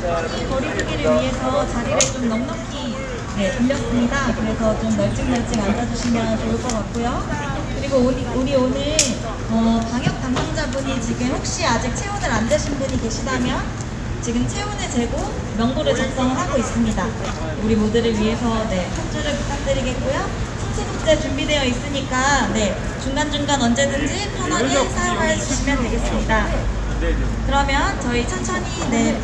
거리두기를 위해서 자리를 좀 넉넉히 빌렸습니다. 그래서 좀 널찍널찍 앉아주시면 좋을 것 같고요. 그리고 우리 오늘 방역 담당자분이 지금 혹시 아직 체온을 안 재신 분이 계시다면 지금 체온을 재고 명부를 작성을 하고 있습니다. 우리 모두를 위해서 협조를 부탁드리겠고요. 손소독제 준비되어 있으니까 중간중간 언제든지 편하게 사용해 주시면 되겠습니다. 그러면 저희 천천히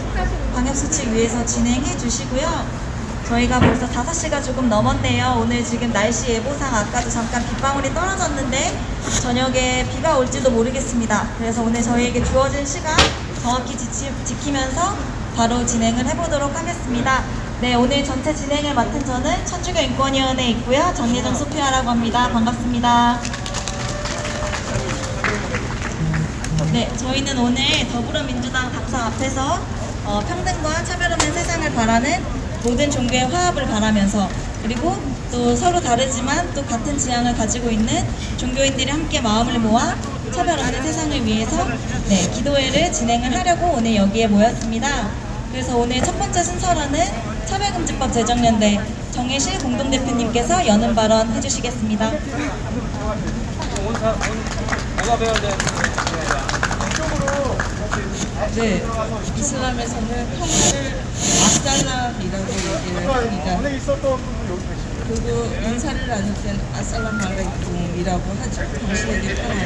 방역수칙 위해서 진행해 주시고요. 저희가 벌써 5시가 조금 넘었네요. 오늘 지금 날씨 예보상 아까도 잠깐 빗방울이 떨어졌는데 저녁에 비가 올지도 모르겠습니다. 그래서 오늘 저희에게 주어진 시간 정확히 지키면서 바로 진행을 해보도록 하겠습니다. 오늘 전체 진행을 맡은 저는 천주교인권위원회에 있고요. 정예정 소피아라고 합니다. 반갑습니다. 저희는 오늘 더불어민주당 답사 앞에서 평등과 차별 없는 세상을 바라는 모든 종교의 화합을 바라면서 그리고 또 서로 다르지만 또 같은 지향을 가지고 있는 종교인들이 함께 마음을 모아 차별 없는 세상을 위해서 기도회를 진행을 하려고 오늘 여기에 모였습니다. 그래서 오늘 첫 번째 순서로는 차별금지법 제정연대 정혜실 공동대표님께서 여는 발언 해주시겠습니다. 이슬람에서는 평화를 아살람이라고 얘기를 합니다. 그리고 인사를 나눌 땐 아살람 알레이쿰이라고 하죠. 당신에게 평화를.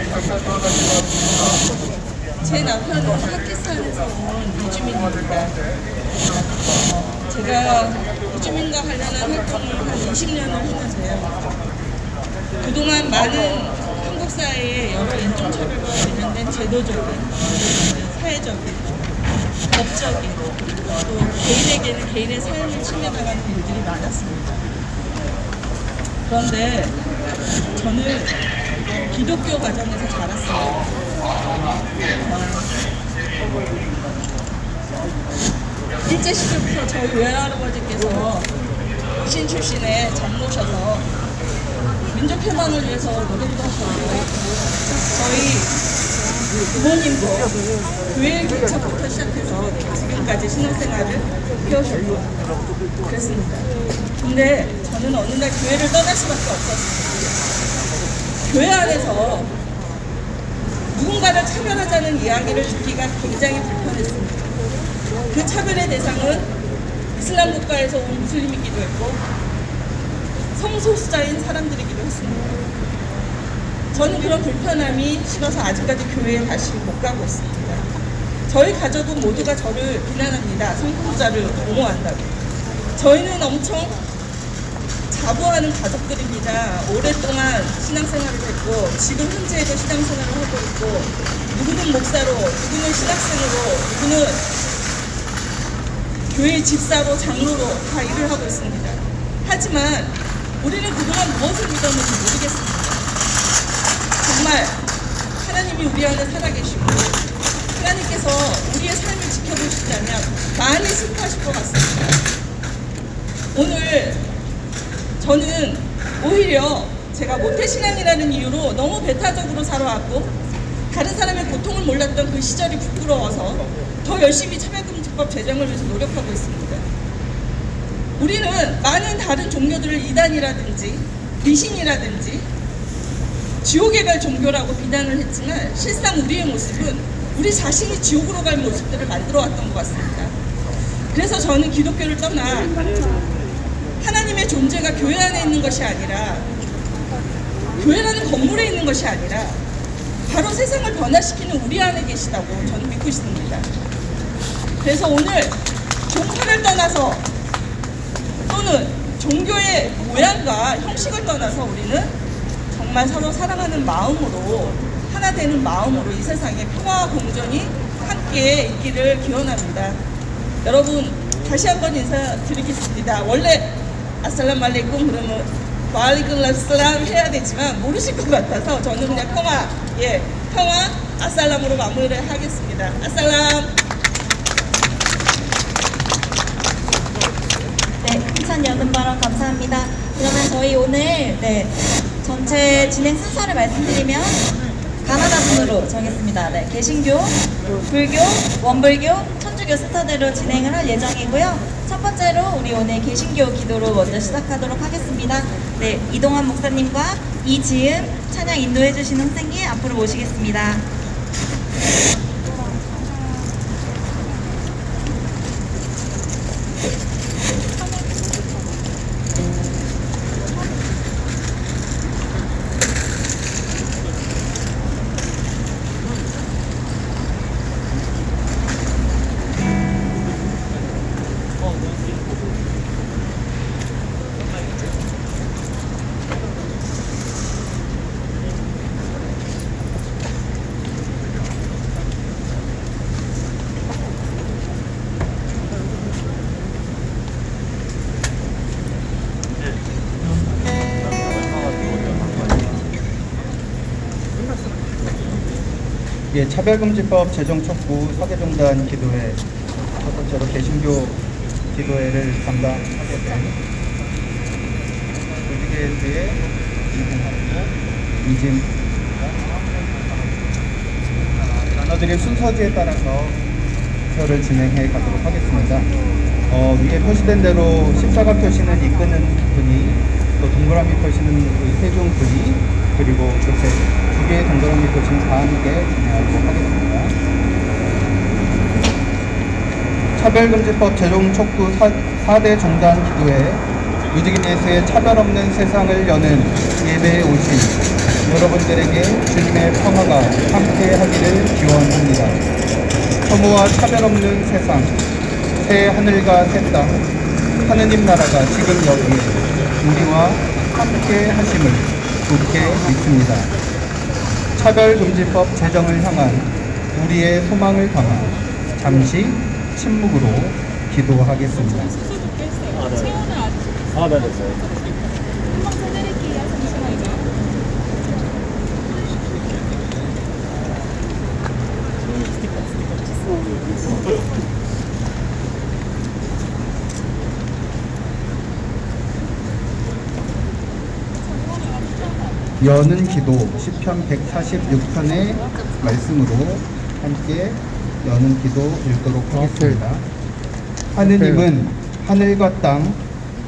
제 남편은 파키스탄에서 온 이주민입니다. 제가 이주민과 관련한 활동을 한 20년을 했는데요. 그동안 많은 한국 사회의 여러 인종차별과 관련된 제도적인, 사회적인, 법적인, 또 개인에게는 개인의 삶을 침해당하는 일들이 많았습니다. 그런데 저는 기독교 가정에서 자랐어요. 일제 시대부터 저희 외할아버지께서 이신 출신의 장로셔서 민족해방을 위해서 노력도 하셨고 저희 부모님도 교회 개척부터 시작해서 지금까지 신앙생활을 해오셨고 그랬습니다. 근데 저는 어느 날 교회를 떠날 수밖에 없었습니다. 교회 안에서 누군가를 차별하자는 이야기를 듣기가 굉장히 불편했습니다. 그 차별의 대상은 이슬람 국가에서 온 무슬림이기도 했고 성소수자인 사람들이기도 했습니다. 저는 그런 불편함이 싫어서 아직까지 교회에 다시 못 가고 있습니다. 저희 가족은 모두가 저를 비난합니다. 성소수자를 옹호한다고. 저희는 엄청 자부하는 가족들입니다. 오랫동안 신앙생활을 했고 지금 현재에도 신앙생활을 하고 있고 누구는 목사로, 누구는 신학생으로, 누구는 교회 집사로, 장로로 다 일을 하고 있습니다. 하지만 우리는 그동안 무엇을 믿었는지 모르겠습니다. 정말 하나님이 우리 안에 살아계시고 하나님께서 우리의 삶을 지켜보시다면 많이 슬퍼하실 것 같습니다. 오늘 저는 오히려 제가 모태신앙이라는 이유로 너무 배타적으로 살아왔고 다른 사람의 고통을 몰랐던 그 시절이 부끄러워서 더 열심히 차별금지법 제정을 위해서 노력하고 있습니다. 우리는 많은 다른 종교들을 이단이라든지 미신이라든지 지옥에 갈 종교라고 비난을 했지만 실상 우리의 모습은 우리 자신이 지옥으로 갈 모습들을 만들어 왔던 것 같습니다. 그래서 저는 기독교를 떠나 하나님의 존재가 교회 안에 있는 것이 아니라 교회라는 건물에 있는 것이 아니라 바로 세상을 변화시키는 우리 안에 계시다고 저는 믿고 있습니다. 그래서 오늘 종파를 떠나서 또는 종교의 모양과 형식을 떠나서 우리는 정말 서로 사랑하는 마음으로 하나 되는 마음으로 이 세상에 평화와 공존이 함께 있기를 기원합니다. 여러분 다시 한번 인사드리겠습니다. 원래 아살람 알레이쿰 그러면 와알리쿰 아살람 해야 되지만 모르실 것 같아서 저는 그냥 평화 아살람으로 마무리를 하겠습니다. 아살람. 힘찬 여는 발언 감사합니다. 그러면 저희 오늘 전체 진행 순서를 말씀드리면 가나다 순으로 정했습니다. 개신교, 불교, 원불교, 천주교 순서대로 진행을 할 예정이고요. 첫 번째로 우리 오늘 개신교 기도로 먼저 시작하도록 하겠습니다. 네, 이동환 목사님과 이지은 찬양 인도해 주신 선생님 앞으로 모시겠습니다. 예, 차별금지법 제정 촉구 사계종단 기도회 첫 번째로 개신교 기도회를 담당하게 된 조직회의 이진하고 이진 나눠드릴 순서지에 따라서 기도를 진행해 가도록 하겠습니다. 위에 표시된 대로 십자가 표시는 이끄는 분이, 또 동그라미 표시는 세종 분이, 그리고 옆에 두 개의 동그라미 표시는 다 함께 진행하도록 하겠습니다. 차별금지법 제정 촉구 4대 종단 기도회, 무지긴 예수의 차별 없는 세상을 여는 예배에 오신 여러분들에게 주님의 평화가 함께 하기를 기원합니다. 혐오와 차별 없는 세상, 새 하늘과 새 땅, 하느님 나라가 지금 여기에 우리와 함께 하심을 굳게 믿습니다. 차별금지법 제정을 향한 우리의 소망을 담아 잠시 침묵으로 기도하겠습니다. 네, 됐어요. 여는 기도 시편 146편의 말씀으로 함께 여는 기도 읽도록 하겠습니다. 하느님은 하늘과 땅,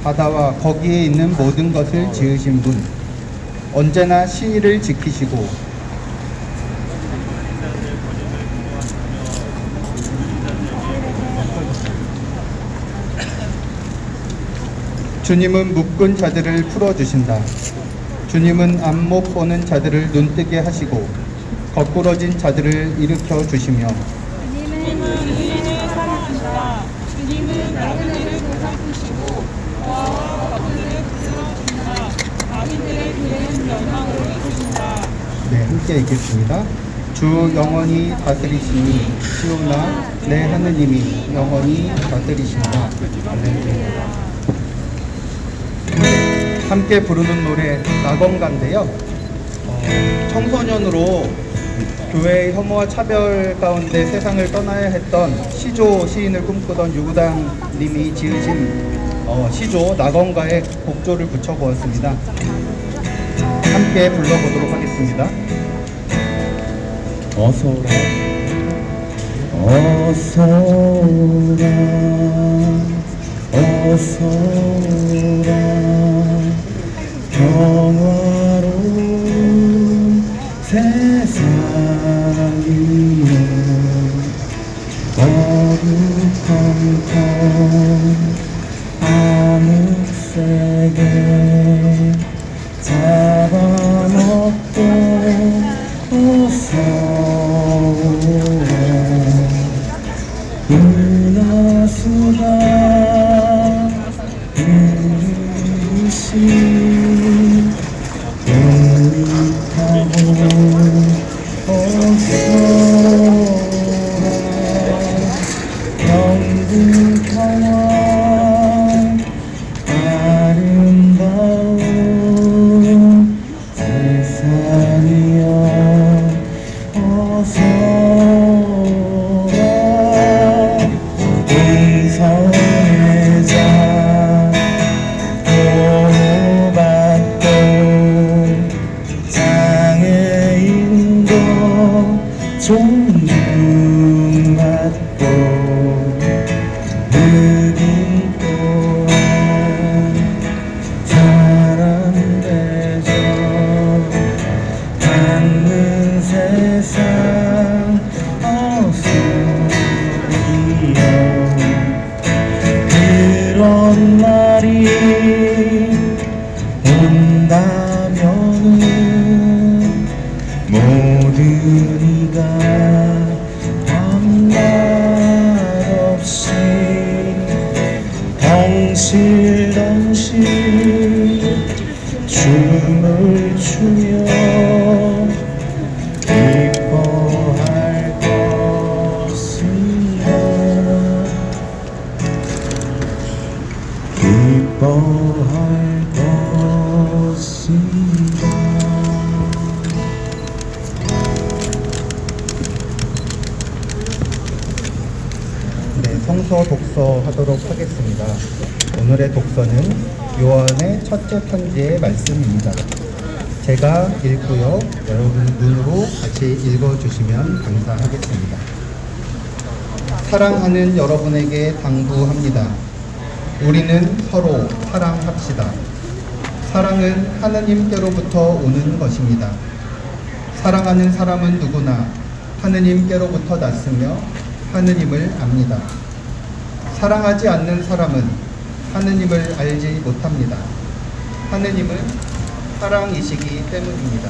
바다와 거기에 있는 모든 것을 지으신 분, 언제나 신의를 지키시고 주님은 묶은 자들을 풀어주신다. 주님은 안목 보는 자들을 눈뜨게 하시고 거꾸러진 자들을 일으켜 주시며 주님은 의인을 사랑하신다. 주님은 나그네를 보살피시고 저와 거꾸를 부스러우신다. 아비들의 길은 멸망으로 이끄신다. 네, 함께 읽겠습니다. 주 영원히 다스리시니 시온아 내 하느님이 영원히 다스리신다. 할렐루야. 함께 부르는 노래 낙원가인데요. 청소년으로 교회의 혐오와 차별 가운데 세상을 떠나야 했던 시조 시인을 꿈꾸던 유구당님이 지으신 시조 낙원가에 곡조를 붙여보았습니다. 함께 불러보도록 하겠습니다. 어서오라 어서오라 어서오라 평화로운 세상이여 어두컴컴 암흑색에 잡아먹고 어서오라 은하수가 부르시 타고 어서오라 영등평화 아름다운 성서 독서하도록 하겠습니다. 오늘의 독서는 요한의 첫째 편지의 말씀입니다. 제가 읽고요. 여러분 눈으로 같이 읽어주시면 감사하겠습니다. 사랑하는 여러분에게 당부합니다. 우리는 서로 사랑합시다. 사랑은 하느님께로부터 오는 것입니다. 사랑하는 사람은 누구나 하느님께로부터 났으며 하느님을 압니다. 사랑하지 않는 사람은 하느님을 알지 못합니다. 하느님은 사랑이시기 때문입니다.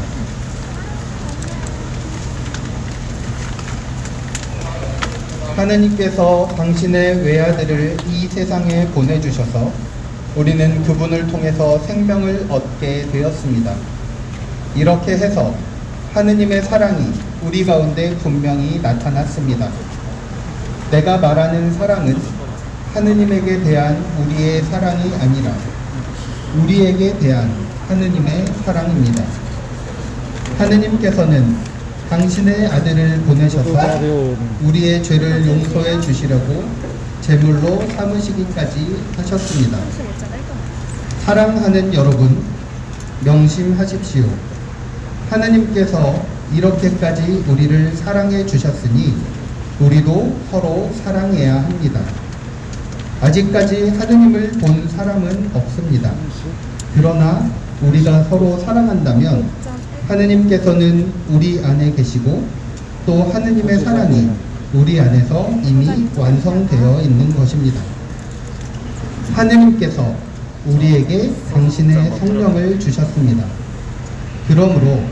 하느님께서 당신의 외아들을 이 세상에 보내주셔서 우리는 그분을 통해서 생명을 얻게 되었습니다. 이렇게 해서 하느님의 사랑이 우리 가운데 분명히 나타났습니다. 내가 말하는 사랑은 하느님에게 대한 우리의 사랑이 아니라 우리에게 대한 하느님의 사랑입니다. 하느님께서는 당신의 아들을 보내셔서 우리의 죄를 용서해 주시려고 제물로 삼으시기까지 하셨습니다. 사랑하는 여러분, 명심하십시오. 하느님께서 이렇게까지 우리를 사랑해 주셨으니 우리도 서로 사랑해야 합니다. 아직까지 하느님을 본 사람은 없습니다. 그러나 우리가 서로 사랑한다면 하느님께서는 우리 안에 계시고 또 하느님의 사랑이 우리 안에서 이미 완성되어 있는 것입니다. 하느님께서 우리에게 당신의 성령을 주셨습니다. 그러므로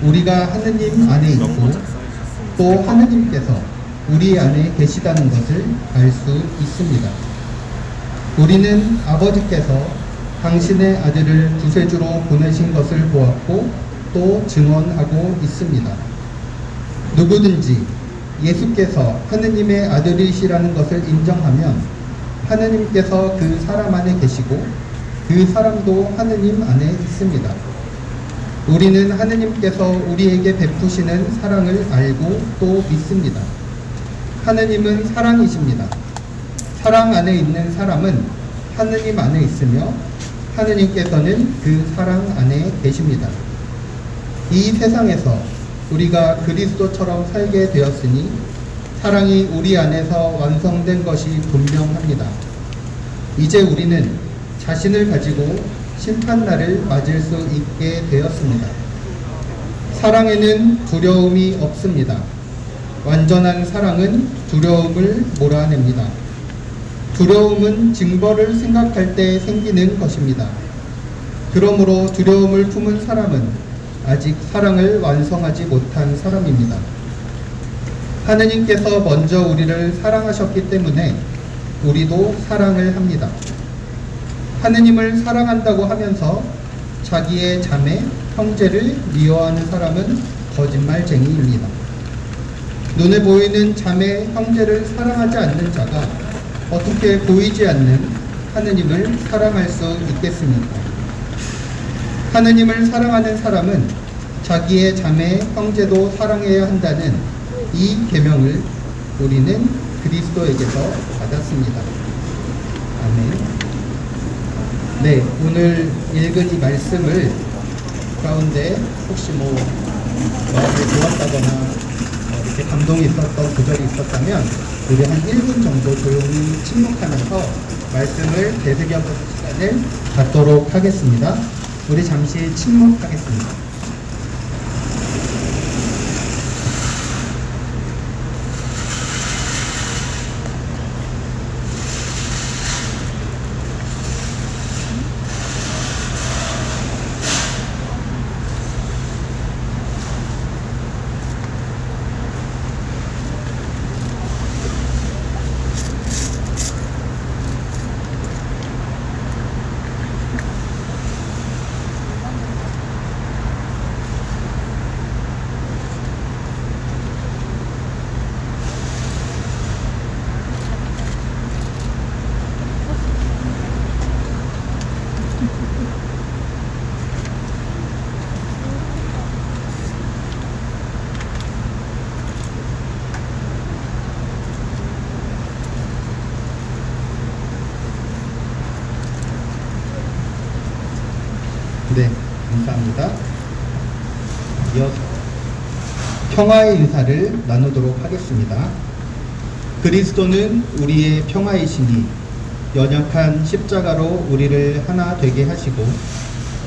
우리가 하느님 안에 있고 또 하느님께서 우리 안에 계시다는 것을 알 수 있습니다. 우리는 아버지께서 당신의 아들을 구세주로 보내신 것을 보았고 또 증언하고 있습니다. 누구든지 예수께서 하느님의 아들이시라는 것을 인정하면 하느님께서 그 사람 안에 계시고 그 사람도 하느님 안에 있습니다. 우리는 하느님께서 우리에게 베푸시는 사랑을 알고 또 믿습니다. 하느님은 사랑이십니다. 사랑 안에 있는 사람은 하느님 안에 있으며 하느님께서는 그 사랑 안에 계십니다. 이 세상에서 우리가 그리스도처럼 살게 되었으니 사랑이 우리 안에서 완성된 것이 분명합니다. 이제 우리는 자신을 가지고 심판날을 맞을 수 있게 되었습니다. 사랑에는 두려움이 없습니다. 완전한 사랑은 두려움을 몰아냅니다. 두려움은 징벌을 생각할 때 생기는 것입니다. 그러므로 두려움을 품은 사람은 아직 사랑을 완성하지 못한 사람입니다. 하느님께서 먼저 우리를 사랑하셨기 때문에 우리도 사랑을 합니다. 하느님을 사랑한다고 하면서 자기의 자매, 형제를 미워하는 사람은 거짓말쟁이입니다. 눈에 보이는 자매, 형제를 사랑하지 않는 자가 어떻게 보이지 않는 하느님을 사랑할 수 있겠습니까? 하느님을 사랑하는 사람은 자기의 자매, 형제도 사랑해야 한다는 이 계명을 우리는 그리스도에게서 받았습니다. 아멘. 네, 오늘 읽은 이 말씀을 가운데 혹시 마음이 좋았다거나 이렇게 감동이 있었던 구절이 있었다면 우리 한 1분 정도 조용히 침묵하면서 말씀을 되새겨보는 시간을 갖도록 하겠습니다. 우리 잠시 침묵하겠습니다. 네, 감사합니다. 이어서 평화의 인사를 나누도록 하겠습니다. 그리스도는 우리의 평화이시니 연약한 십자가로 우리를 하나 되게 하시고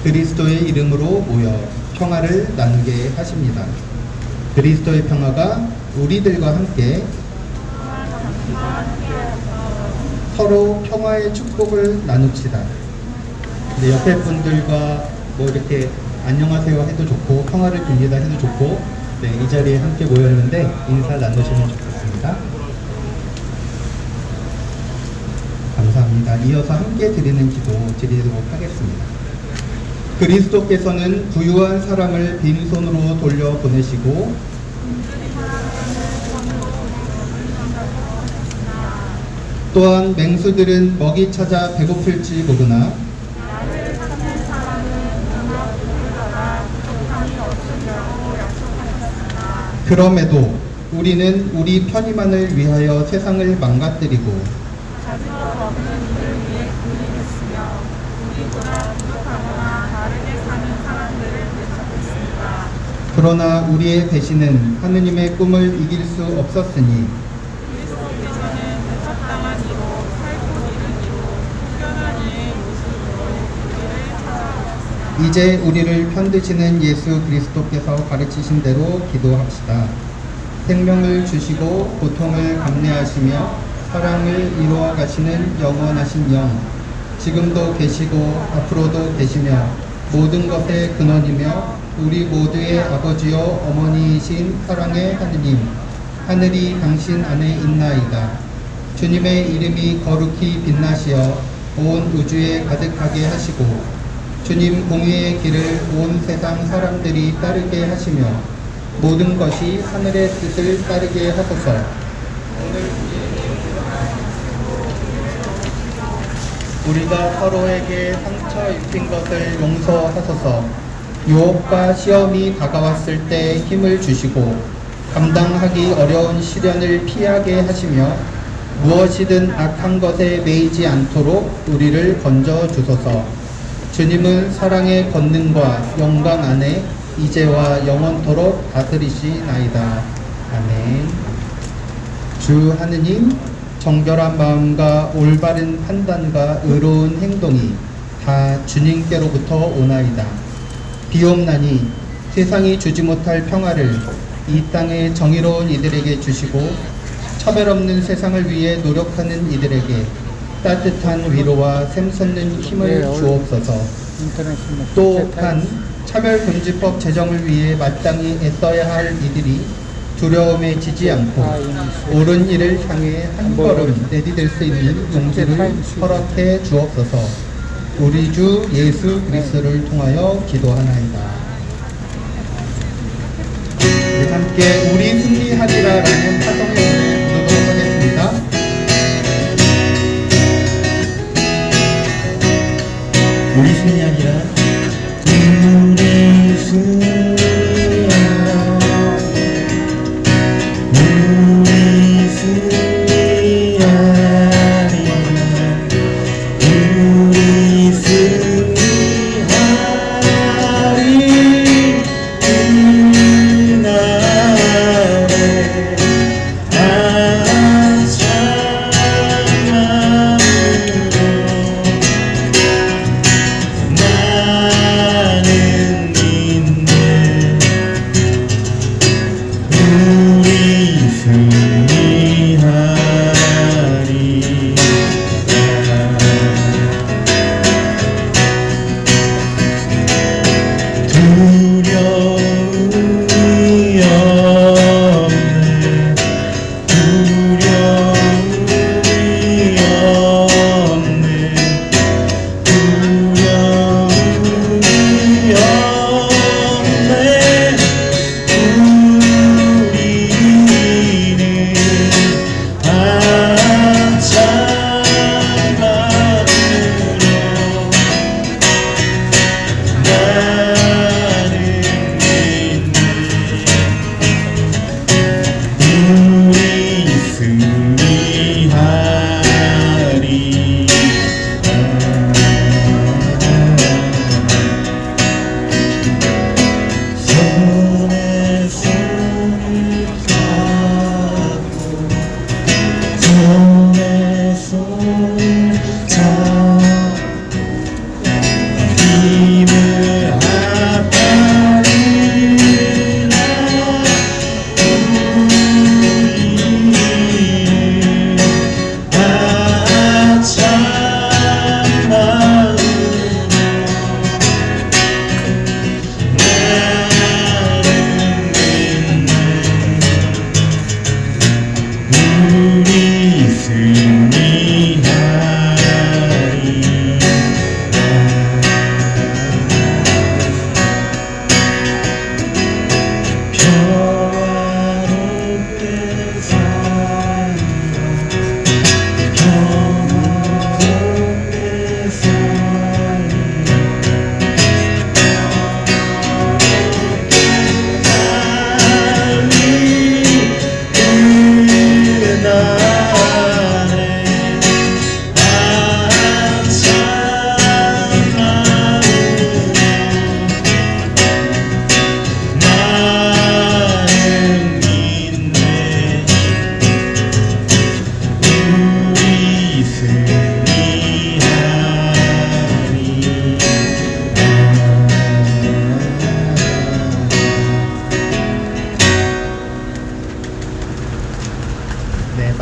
그리스도의 이름으로 모여 평화를 나누게 하십니다. 그리스도의 평화가 우리들과 함께 서로 평화의 축복을 나눕시다. 네, 옆에 분들과 뭐 이렇게 안녕하세요 해도 좋고 평화를 빕니다 해도 좋고, 네, 이 자리에 함께 모였는데 인사 나누시면 좋겠습니다. 감사합니다. 이어서 함께 드리는 기도 드리도록 하겠습니다. 그리스도께서는 부유한 사람을 빈손으로 돌려보내시고 또한 맹수들은 먹이 찾아 배고플지 모르나 그럼에도 우리는 우리 편의만을 위하여 세상을 망가뜨리고 그러나 우리의 배신은 하느님의 꿈을 이길 수 없었으니 이제 우리를 편드시는 예수 그리스도께서 가르치신 대로 기도합시다. 생명을 주시고 고통을 감내하시며 사랑을 이루어 가시는 영원하신 영, 지금도 계시고 앞으로도 계시며 모든 것의 근원이며 우리 모두의 아버지요 어머니이신 사랑의 하느님, 하늘이 당신 안에 있나이다. 주님의 이름이 거룩히 빛나시어 온 우주에 가득하게 하시고 주님 공의의 길을 온 세상 사람들이 따르게 하시며 모든 것이 하늘의 뜻을 따르게 하소서. 우리가 서로에게 상처 입힌 것을 용서하소서. 유혹과 시험이 다가왔을 때 힘을 주시고 감당하기 어려운 시련을 피하게 하시며 무엇이든 악한 것에 매이지 않도록 우리를 건져 주소서. 주님은 사랑의 권능과 영광 안에 이제와 영원토록 다스리시나이다. 아멘. 주 하느님, 정결한 마음과 올바른 판단과 의로운 행동이 다 주님께로부터 오나이다. 비옵나니 세상이 주지 못할 평화를 이 땅의 정의로운 이들에게 주시고 차별 없는 세상을 위해 노력하는 이들에게 따뜻한 위로와 샘솟는 힘을 주옵소서. 또한 차별금지법 제정을 위해 마땅히 애써야 할 이들이 두려움에 지지 않고 옳은 일을 향해 한 걸음 내디딜 수 있는 용기를 허락해 주옵소서. 우리 주 예수 그리스도를 통하여 기도하나이다. 네, 함께 우리 승리하리라라는 파성의 노래 부르도록 하겠습니다. 우리 승리하리라. 우리 승리하리라. 우리 승리하리라. 우리 승리하리. 그날에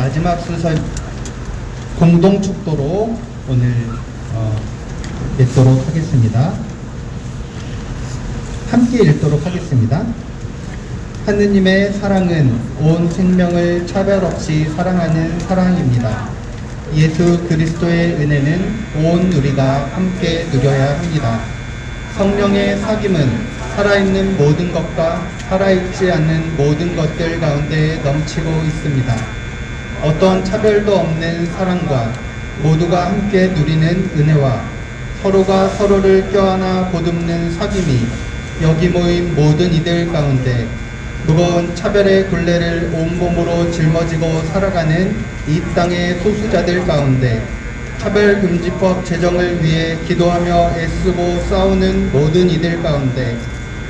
마지막 순서 공동 축도로 오늘 읽도록 하겠습니다. 함께 읽도록 하겠습니다. 하느님의 사랑은 온 생명을 차별 없이 사랑하는 사랑입니다. 예수 그리스도의 은혜는 온 우리가 함께 누려야 합니다. 성령의 사귐은 살아있는 모든 것과 살아있지 않는 모든 것들 가운데 넘치고 있습니다. 어떤 차별도 없는 사랑과 모두가 함께 누리는 은혜와 서로가 서로를 껴안아 보듬는 사귐이 여기 모인 모든 이들 가운데 무거운 차별의 굴레를 온몸으로 짊어지고 살아가는 이 땅의 소수자들 가운데 차별금지법 제정을 위해 기도하며 애쓰고 싸우는 모든 이들 가운데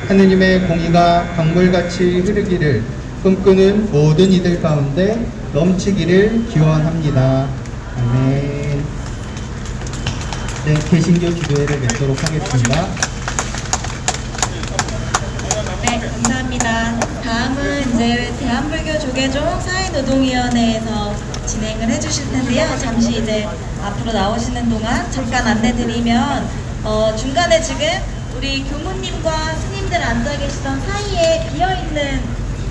하느님의 공의가 강물같이 흐르기를 꿈꾸는 모든 이들 가운데 넘치기를 기원합니다. 아멘. 네, 개신교 기도회를 맺도록 하겠습니다. 네, 감사합니다. 다음은 이제 대한불교조계종 사회노동위원회에서 진행을 해주실 텐데요. 잠시 이제 앞으로 나오시는 동안 잠깐 안내드리면 중간에 지금 우리 교무님과 스님들 앉아 계시던 사이에 비어있는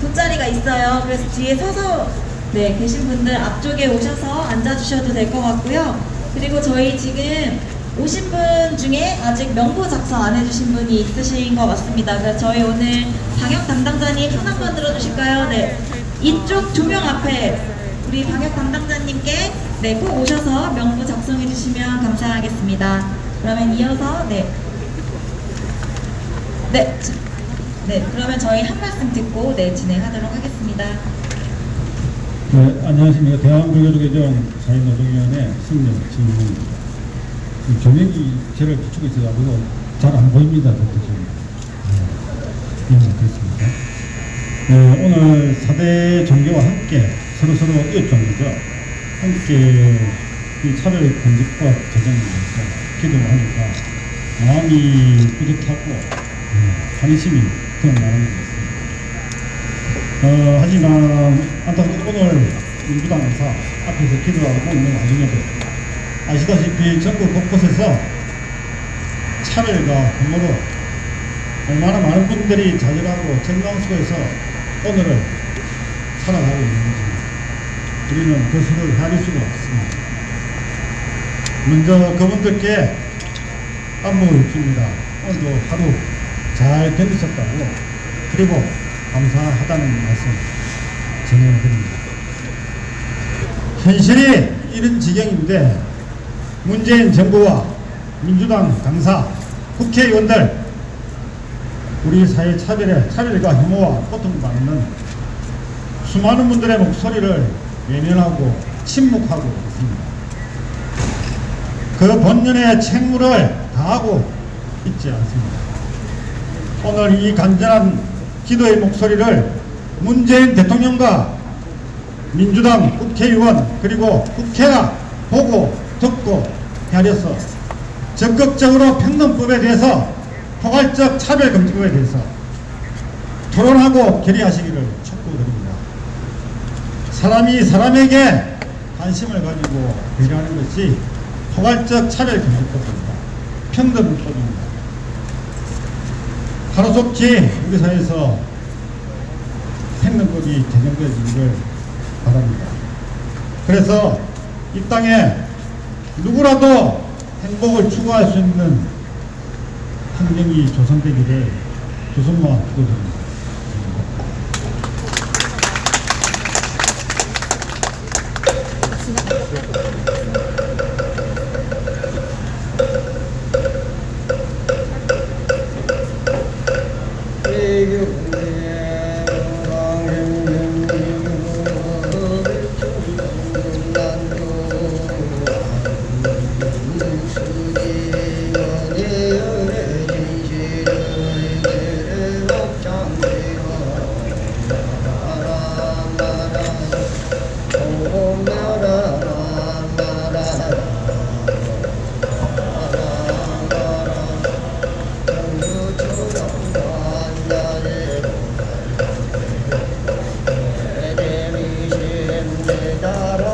돗자리가 있어요. 그래서 뒤에 서서 계신 분들 앞쪽에 오셔서 앉아주셔도 될 것 같고요. 그리고 저희 지금 오신 분 중에 아직 명부 작성 안 해주신 분이 있으신 것 같습니다. 그래서 저희 오늘 방역 담당자님 손 한번 들어주실까요? 네, 이쪽 조명 앞에 우리 방역 담당자님께 꼭 오셔서 명부 작성해 주시면 감사하겠습니다. 그러면 이어서 그러면 저희 한 말씀 듣고 진행하도록 하겠습니다. 네, 안녕하십니까. 대한불교조계종 사회노동위원회 승려 진문입니다. 조명이 저를 비추고 있어가지고 잘 안 보입니다. 그렇습니다. 네, 오늘 4대 종교와 함께 서로서로 이웃종교죠. 함께 이 차별금지법 제정을 위해서 기도를 하니까 마음이 뿌듯하고 관심이 더 많은 것 같습니다. 하지만 안타깝게 오늘 민주당 의사 앞에서 기도하고 있는 와중에도 아시다시피 전국 곳곳에서 차별과 혐오로 얼마나 많은 분들이 좌절하고 절망 속에서 오늘을 살아가고 있는지 우리는 그 수를 헤아릴 수가 없습니다. 먼저 그분들께 안부를 줍니다. 오늘도 하루 잘 견디셨다고 그리고 감사하다는 말씀 전해드립니다. 현실이 이런 지경인데 문재인 정부와 민주당 당사, 국회의원들 우리 사회 차별과 혐오와 고통받는 수많은 분들의 목소리를 외면하고 침묵하고 있습니다. 그 본연의 책무를 다하고 있지 않습니다. 오늘 이 간절한 기도의 목소리를 문재인 대통령과 민주당 국회의원 그리고 국회가 보고 듣고 헤아려서 적극적으로 평등법에 대해서 포괄적 차별금지법에 대해서 토론하고 결의하시기를 촉구드립니다. 사람이 사람에게 관심을 가지고 배려하는 것이 포괄적 차별금지법입니다. 평등법입니다. 하루속히 우리 사회에서 평등법이 제정되어지기를 바랍니다. 그래서 이 땅에 누구라도 행복을 추구할 수 있는 환경이 조성되기를 조성모아 기도드립니다. 따라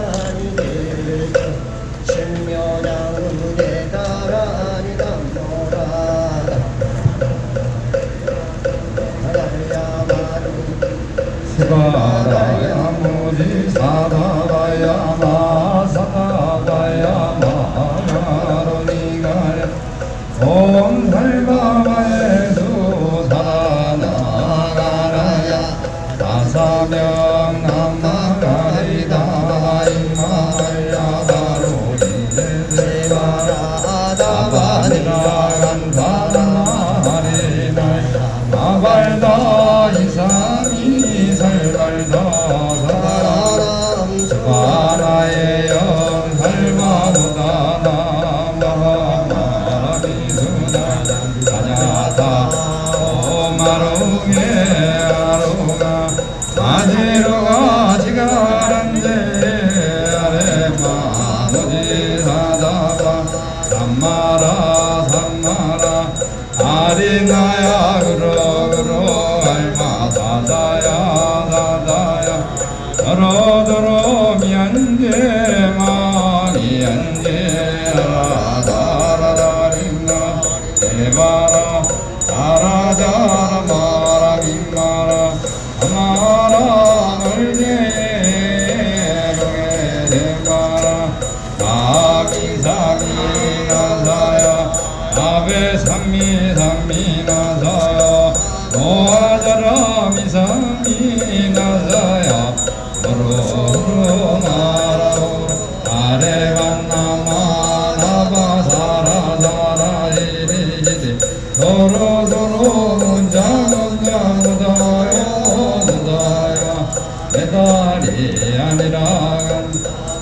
마사다바야 마가로니가야 온 살바바에도 살아나가라야 다사명 남나가리다 임마야 바로 이제세바라 다바니라 간다나리나 마발다 이상이 살발다 바라의 영살마보다 나마마미수나 가냐다 오마루게 아루가 마지로가 지가란데 아레마 모지사다바 삼마라 삼마라 아리나야 그러그러 알마 사다야 사다야 더러더러 미안제 마니안제 라다라다린가 대바라 자라자라 마라 김마라 아마라 멀게 대바라 사기사기 나사야 아베 삼미 삼미 나사야 노아자라 미삼미 나사야 도로로 나라오라 아레반나마 나바사라사라 이리지디 도로도로 문자문자 무다요 무다야 메달이 아니라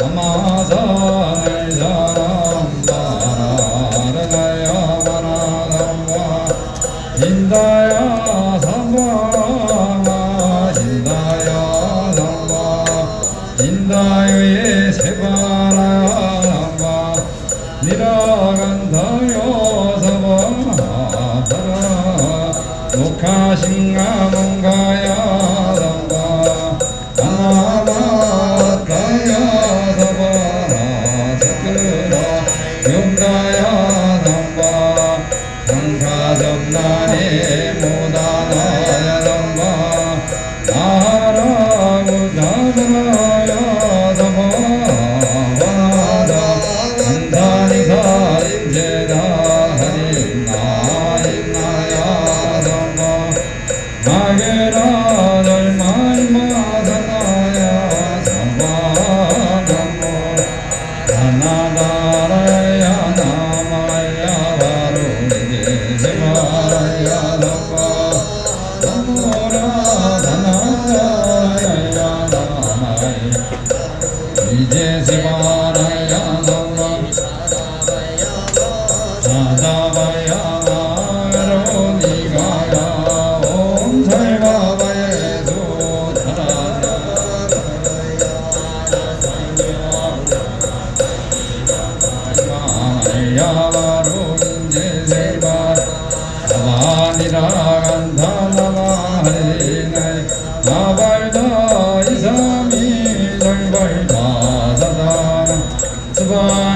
아마산을 사람바라르나야 바라감과 인다야 삼바마 인다야 삼바 인다요의 세바라바 니라간다요 사바바라 녹화신가 뭔가야 삼바 아나마가야 사바라 사크라 용가야 삼바 상가접나니 모다나야 삼바 나라고 나라야 삼바와다 안다니사 인제다 하린나인나야 삼바 마게라 절말마사나야 삼바나모 나나다라야 나마야 바로니게 세마라야 삼바 나모라 나나다라야 나마이 이제 세마라야 삼바 사다바야 마로니가야 옴살바바에도 야바로 인제세바 나바니라 간다나바리나이 나발다 이삼이 절발다 사다 스바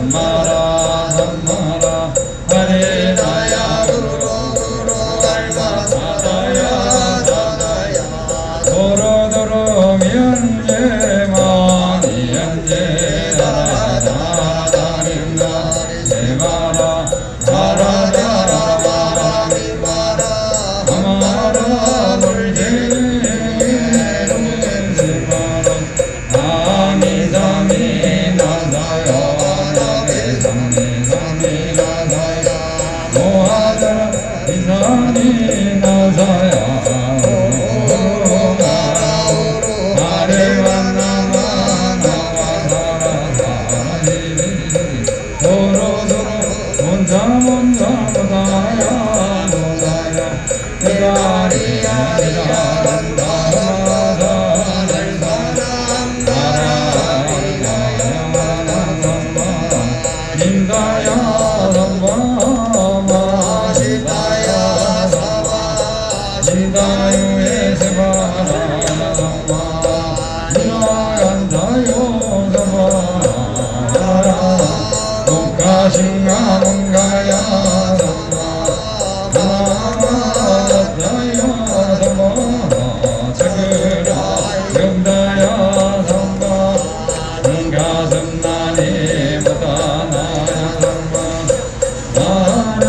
삼마라 삼마라 하리나야 두루 두루 알마 사다야 사다야 도로 도로 미연제 미연제 다다다림나 세마라 자라자라 미마라 아마라 물제 아미사미 나사야 나베사미 사미 나사야 모하자 이사미 나사야 아레완나마 나와사라사라니 도로도로 몬자몬자 모다야 모다야 이가리야리야란다 진다야 삼바 진다야 삼바 진다유에 세바라 삼바 진다얀다요 삼바 독가신가 뭔가야 삼바 나마다요 삼바 차그라 영다야 삼바 가슴 나니 못하나야 삼바 나나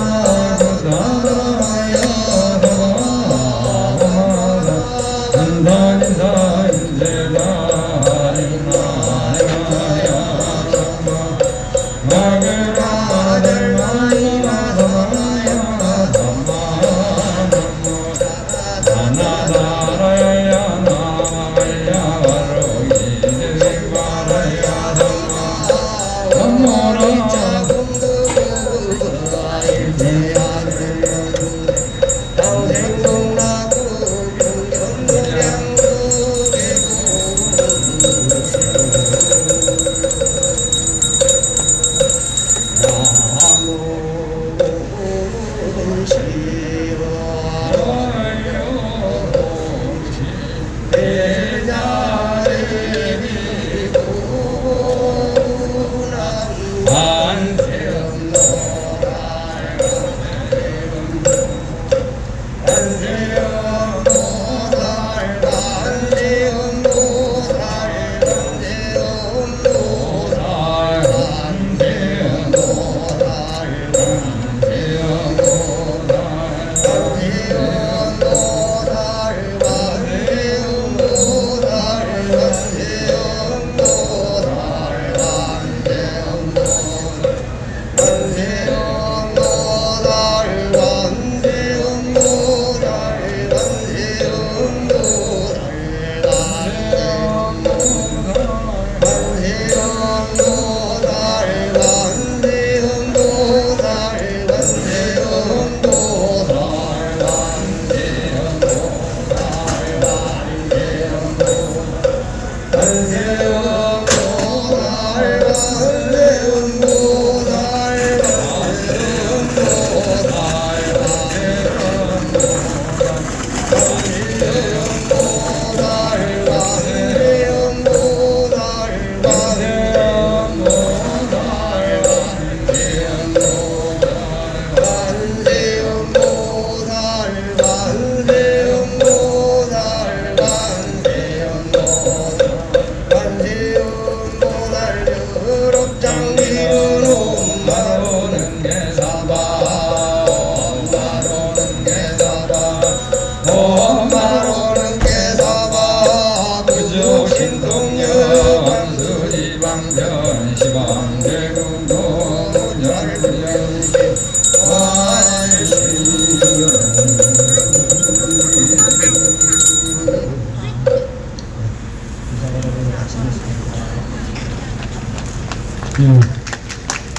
못하나야 삼바 한단인사 인제다 인마야 삼바 마그라 델마이마 삼마야 삼바 나나다라야 나마야 와로기 데바라야 삼마 삼모라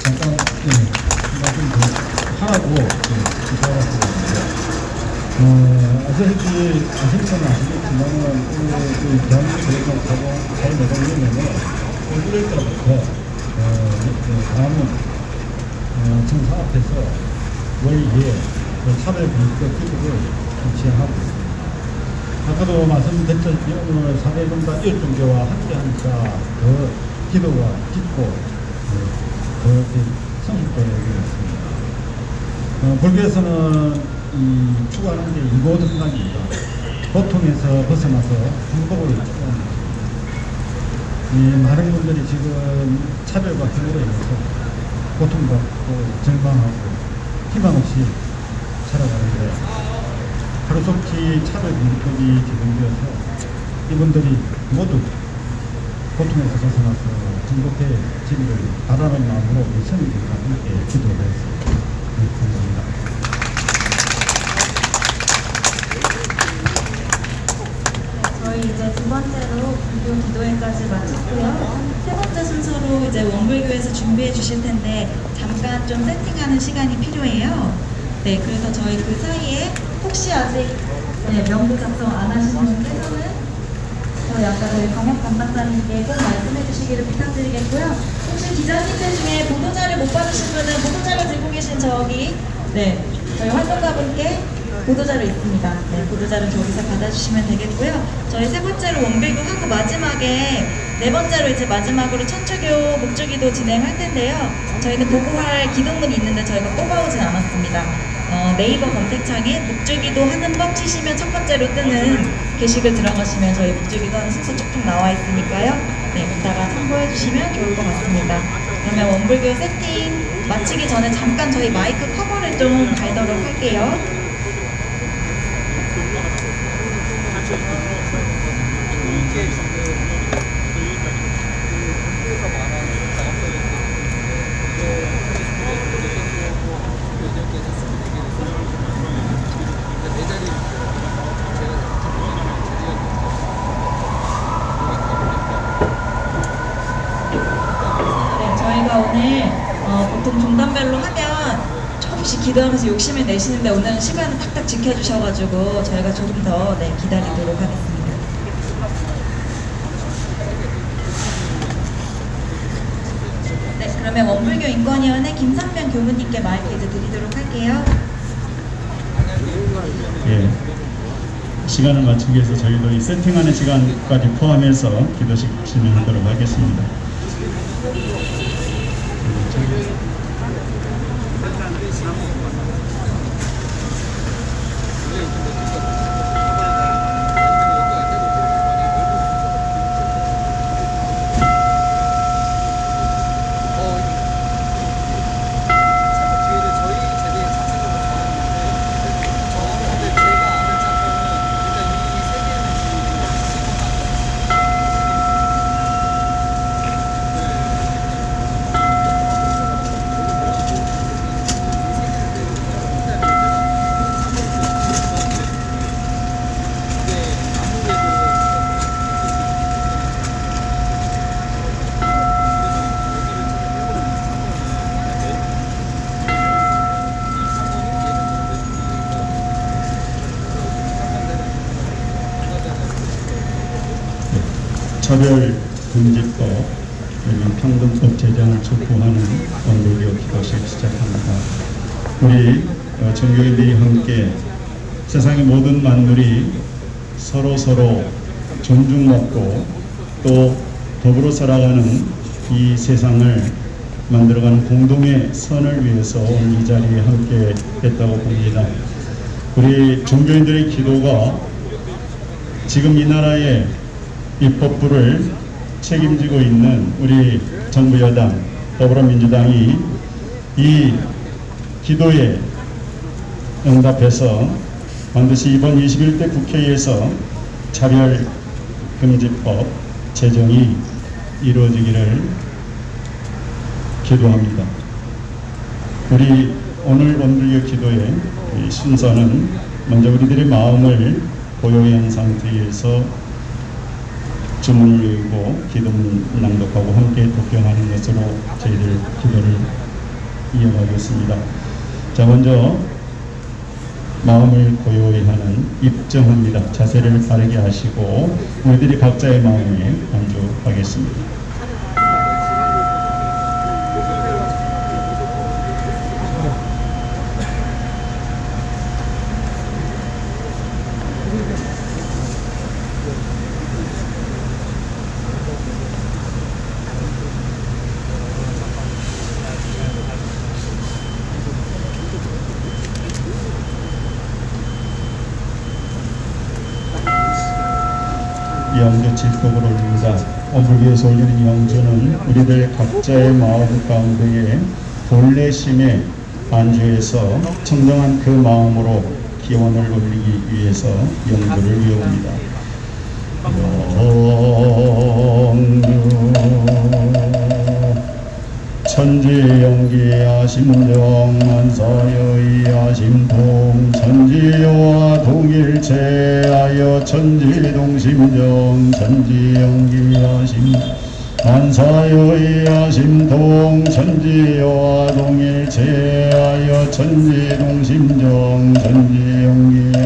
잠깐 말씀 하라고 아시다시피 아시는 아시겠지만은 오늘 대한민국 사회노동위원회는 올 1월 달부터 다음은 청사 앞에서 월예 차별 금지법 기록을 실시하고 아까도 말씀드렸듯이 오늘 사회공단 1종교와 함께하니까 더 기도가 깊고 그렇게 성숙도를 이루었습니다. 불교에서는 이 추구하는 게 이고등락입니다. 고통에서 벗어나서 불법으로 추구하는 것입니다. 많은 분들이 지금 차별과 혐오로 인해서 고통받고 절망하고 희망 없이 살아가는데 하루속히 차별금지법이 제정되어서 이분들이 모두 고통에서 벗어나서 행복해지기를 바라는 마음으로 우리 성인들과 함께 기도를 했습니다. 감사합니다. 저희 이제 두 번째로 불교 기도회까지 마쳤고요. 세 번째 순서로 이제 원불교에서 준비해 주실 텐데 잠깐 좀 세팅하는 시간이 필요해요. 네, 그래서 저희 그 사이에 혹시 아직 명부 작성 안 하시는 분께서는 저희 아까 저희 방역 담당자님께 꼭 말씀해 주시기를 부탁드리겠고요. 혹시 기자님들 중에 보도자료 못 받으신 분은 보도자료 들고 계신 저기 저희 활동가분께 보도자료 있습니다. 네, 보도자료 저기서 받아주시면 되겠고요. 저희 세 번째로 원불교 하고 마지막에 네 번째로 이제 마지막으로 천주교 목주기도 진행할 텐데요. 저희는 보고할 기도문이 있는데 저희가 뽑아오진 않았습니다. 네이버 검색창에 목주기도 하는 법 치시면 첫 번째로 뜨는 게시글 들어가시면 저희 목주기도 하는 순서 쭉쭉 나와 있으니까요. 네, 이따가 참고해 주시면 좋을 것 같습니다. 그러면 원불교 세팅 마치기 전에 잠깐 저희 마이크 커버를 좀 달도록 할게요. 저희가 오늘 보통 종단별로 하면 조금씩 기도하면서 욕심을 내시는데 오늘은 시간을 탁탁 지켜주셔가지고 저희가 조금 더 기다리도록 하겠습니다. 네, 그러면 원불교 인권위원회 김상면 교무님께 마이크 이제 드리도록 할게요. 예, 시간을 맞추기 위해서 저희도 이 세팅하는 시간까지 포함해서 기도식 진행하도록 하겠습니다. 차별금지법 그리고 평등법 제정을 촉구하는 원불교 기도식 시작합니다. 우리 종교인들이 함께 세상의 모든 만물이 서로 존중받고 또 더불어 살아가는 이 세상을 만들어가는 공동의 선을 위해서 오늘 이 자리에 함께 했다고 봅니다. 우리 종교인들의 기도가 지금 이 나라의 입법부를 책임지고 있는 우리 정부 여당 더불어민주당이 이 기도에 응답해서 반드시 이번 21대 국회에서 차별금지법 제정이 이루어지기를 기도합니다. 우리 오늘 원불교 기도의 순서는 먼저 우리들의 마음을 고요히 한 상태에서 주문을 외우고 기도문 낭독하고 함께 독경하는 것으로 저희들 기도를 이어가겠습니다. 자, 먼저 마음을 고요히 하는 입정합니다. 자세를 바르게 하시고 우리들이 각자의 마음에 안주하겠습니다. 영주 질곡을 올립니다. 오불교에서 올리는 영주는 우리들 각자의 마음 가운데에 본래심에 안주해서 청정한 그 마음으로 기원을 올리기 위해서 영주를 외웁니다. 천지영기야 심정만사여이야 심통 천지여와 동일체하여 천지동심정 천지영기야 만사여이야 심통 천지여와 동일체하여 천지동심정 천지영기야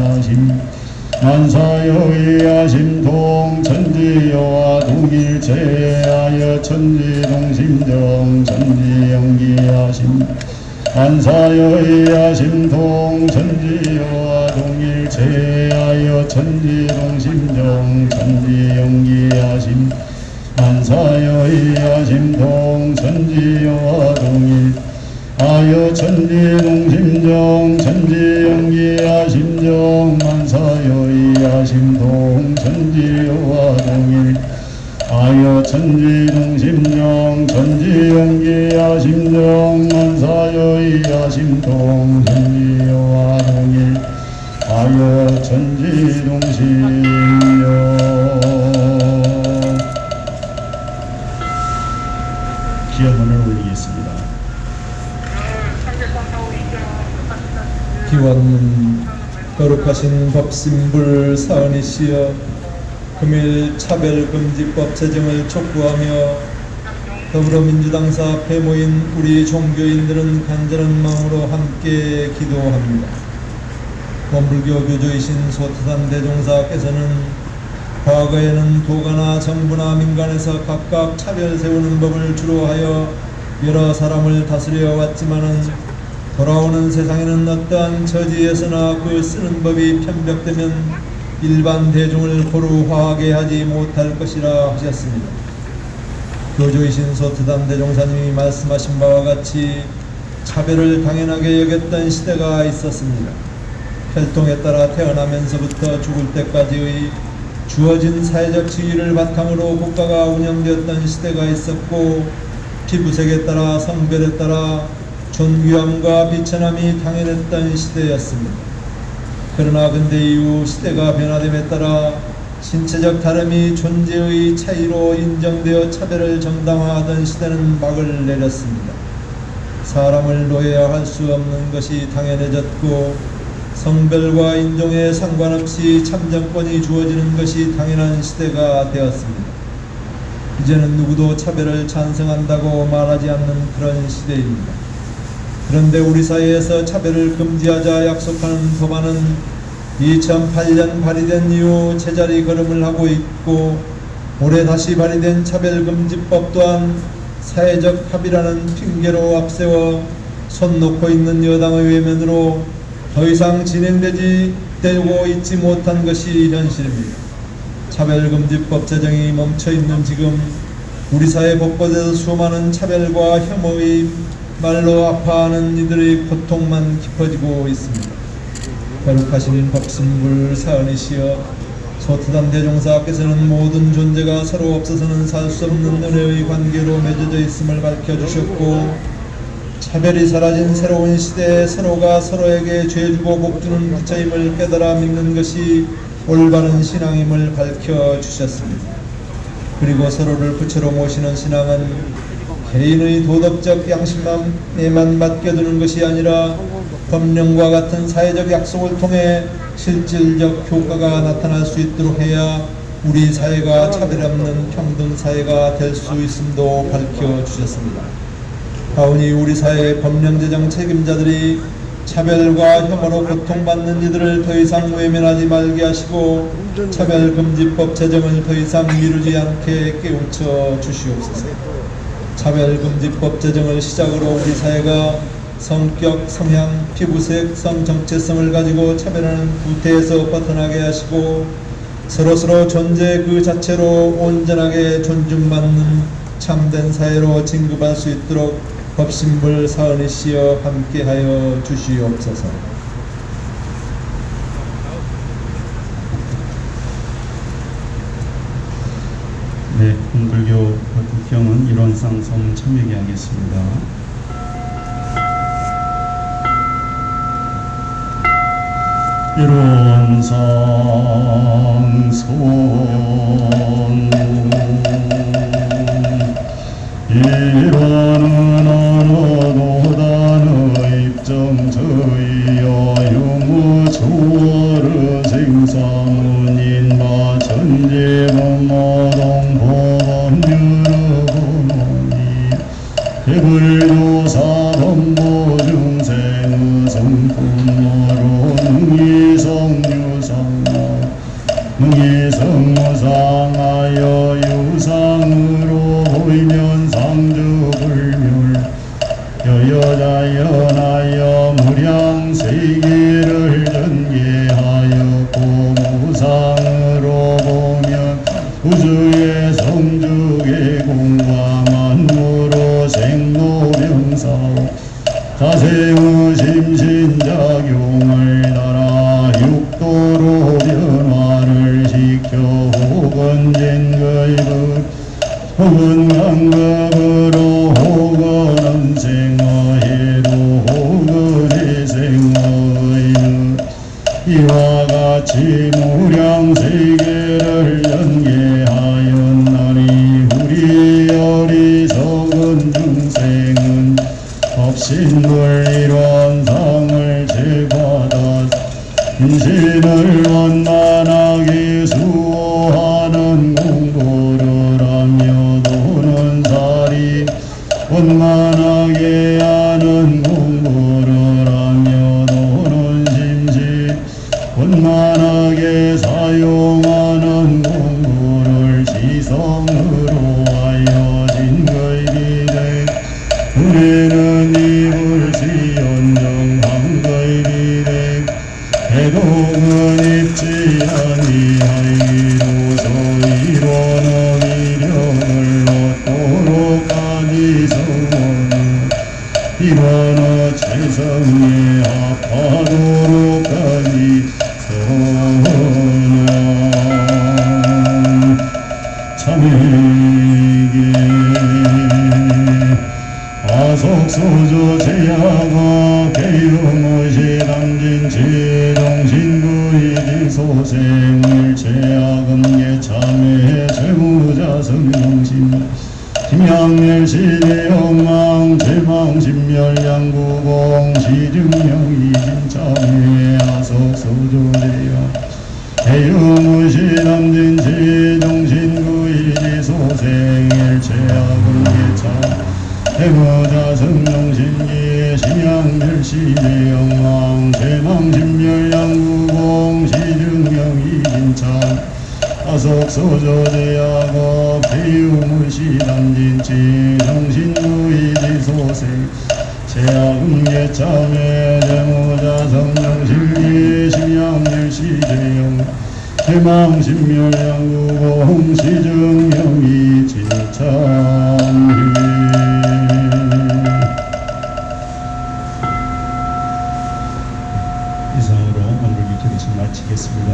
만사여이야 심통 천지여와 동일체하여 천지동심정 천지영기야 만사여이야 심통 천지여와 동일체하여 천지동심정 천지영기야 만사여이야 심통 천지여와 동일하여 천지동심정 천지영기야 심정 만사여이야 심통 천지여와 동일하여 천지동심정 천지영기야 심정 만사여이야 심통 천지여와 동일하여 천지동심정. 기원문을 올리겠습니다. 기원문. 거룩하신 법신불 사은이시여, 금일 차별금지법 제정을 촉구하며 더불어민주당사 앞에 모인 우리 종교인들은 간절한 마음으로 함께 기도합니다. 원불교 교주이신 소태산 대종사께서는 과거에는 도가나 정부나 민간에서 각각 차별 세우는 법을 주로 하여 여러 사람을 다스려 왔지만은 돌아오는 세상에는 어떠한 처지에서나 그 쓰는 법이 편벽되면 일반 대중을 고루화하게 하지 못할 것이라 하셨습니다. 교주이신 소태산 대종사님이 말씀하신 바와 같이 차별을 당연하게 여겼던 시대가 있었습니다. 혈통에 따라 태어나면서부터 죽을 때까지의 주어진 사회적 지위를 바탕으로 국가가 운영되었던 시대가 있었고, 피부색에 따라 성별에 따라 존귀함과 비천함이 당연했던 시대였습니다. 그러나 근대 이후 시대가 변화됨에 따라 신체적 다름이 존재의 차이로 인정되어 차별을 정당화하던 시대는 막을 내렸습니다. 사람을 노예화할 수 없는 것이 당연해졌고, 성별과 인종에 상관없이 참정권이 주어지는 것이 당연한 시대가 되었습니다. 이제는 누구도 차별을 찬성한다고 말하지 않는 그런 시대입니다. 그런데 우리 사회에서 차별을 금지하자 약속하는 법안은 2008년 발의된 이후 제자리 걸음을 하고 있고, 올해 다시 발의된 차별금지법 또한 사회적 합의라는 핑계로 앞세워 손 놓고 있는 여당의 외면으로 더 이상 진행되고 있지 못한 것이 현실입니다. 차별금지법 제정이 멈춰있는 지금 우리 사회 곳곳에서 수많은 차별과 혐오의 말로 아파하는 이들의 고통만 깊어지고 있습니다. 거룩하신 법신불 사은이시여, 소태산 대종사께서는 모든 존재가 서로 없어서는 살 수 없는 은혜의 관계로 맺어져 있음을 밝혀주셨고, 차별이 사라진 새로운 시대에 서로가 서로에게 죄주고 복주는 부처임을 깨달아 믿는 것이 올바른 신앙임을 밝혀주셨습니다. 그리고 서로를 부처로 모시는 신앙은 개인의 도덕적 양심에만 맡겨두는 것이 아니라 법령과 같은 사회적 약속을 통해 실질적 효과가 나타날 수 있도록 해야 우리 사회가 차별 없는 평등 사회가 될 수 있음도 밝혀주셨습니다. 하오니 우리 사회의 법령 제정 책임자들이 차별과 혐오로 고통받는 이들을 더 이상 외면하지 말게 하시고, 차별금지법 제정을 더 이상 미루지 않게 깨우쳐 주시옵소서. 차별금지법 제정을 시작으로 우리 사회가 성격, 성향, 피부색, 성 정체성을 가지고 차별하는 구태에서 벗어나게 하시고, 서로서로 존재 그 자체로 온전하게 존중받는 참된 사회로 진급할 수 있도록 법신불 사은이시여 함께하여 주시옵소서. 원불교 국경은 일원상 성 참여기 하겠습니다. 일원상 성 일원은 언어노단의 입정저이여 유무 초월의 생사문인마 전제범모동 보범유르보노니 해불교사범보중생의 성품으로 능이성유상마 능이성무상하여 유상으로 보이면 상주불멸 여여자연하여 무량세계를 전개하여 고무상으로 보면 우주의 성주의 공과 만무로 생로병사오 자세의 심신작용을 따라 육도로 변화를 시켜 혹은 진거입을 혹은 강급으로 혹은 음생어해로 혹은 해생어의는 이와 같이 무량세계를 연계하였나니 우리 어리석은 중생은 법신물 일원상을 제받아 인신을 원만하게 수호하는 공부를 하며 도는 살이 원만하게 하는 공부를 하며 도는 심신 원만하게 사용하는 공부를 지성으로 하여 진거이비되 우리는 이불시연정 한거이비되 해독은 입지 아니하이로소 이로는 미련을 얻도록까지 성원을 이로는 최성에 합하도록까지 성원 참회계 아속소조 제야가 개유무시 담진 제정신구이지 소생을 제약음계 참회 재무자 성명심 김양멸시대 영망 제망심멸양구공 시증명이진 참회 아속소조 제야 개유무시 담진 제정신구이지 소생을 제약음계 참 해무자 성명신기의 심양멸시대 영망 제망심멸양구공 시증명이진참 아속소조제야고 배유무시 담진치 정신구이지 소생 제약음계 참회 제무자 성명신기의 심양멸시대 영망 제망심멸양구공 시증명이진참 이상으로 원불교 기도식 마치겠습니다.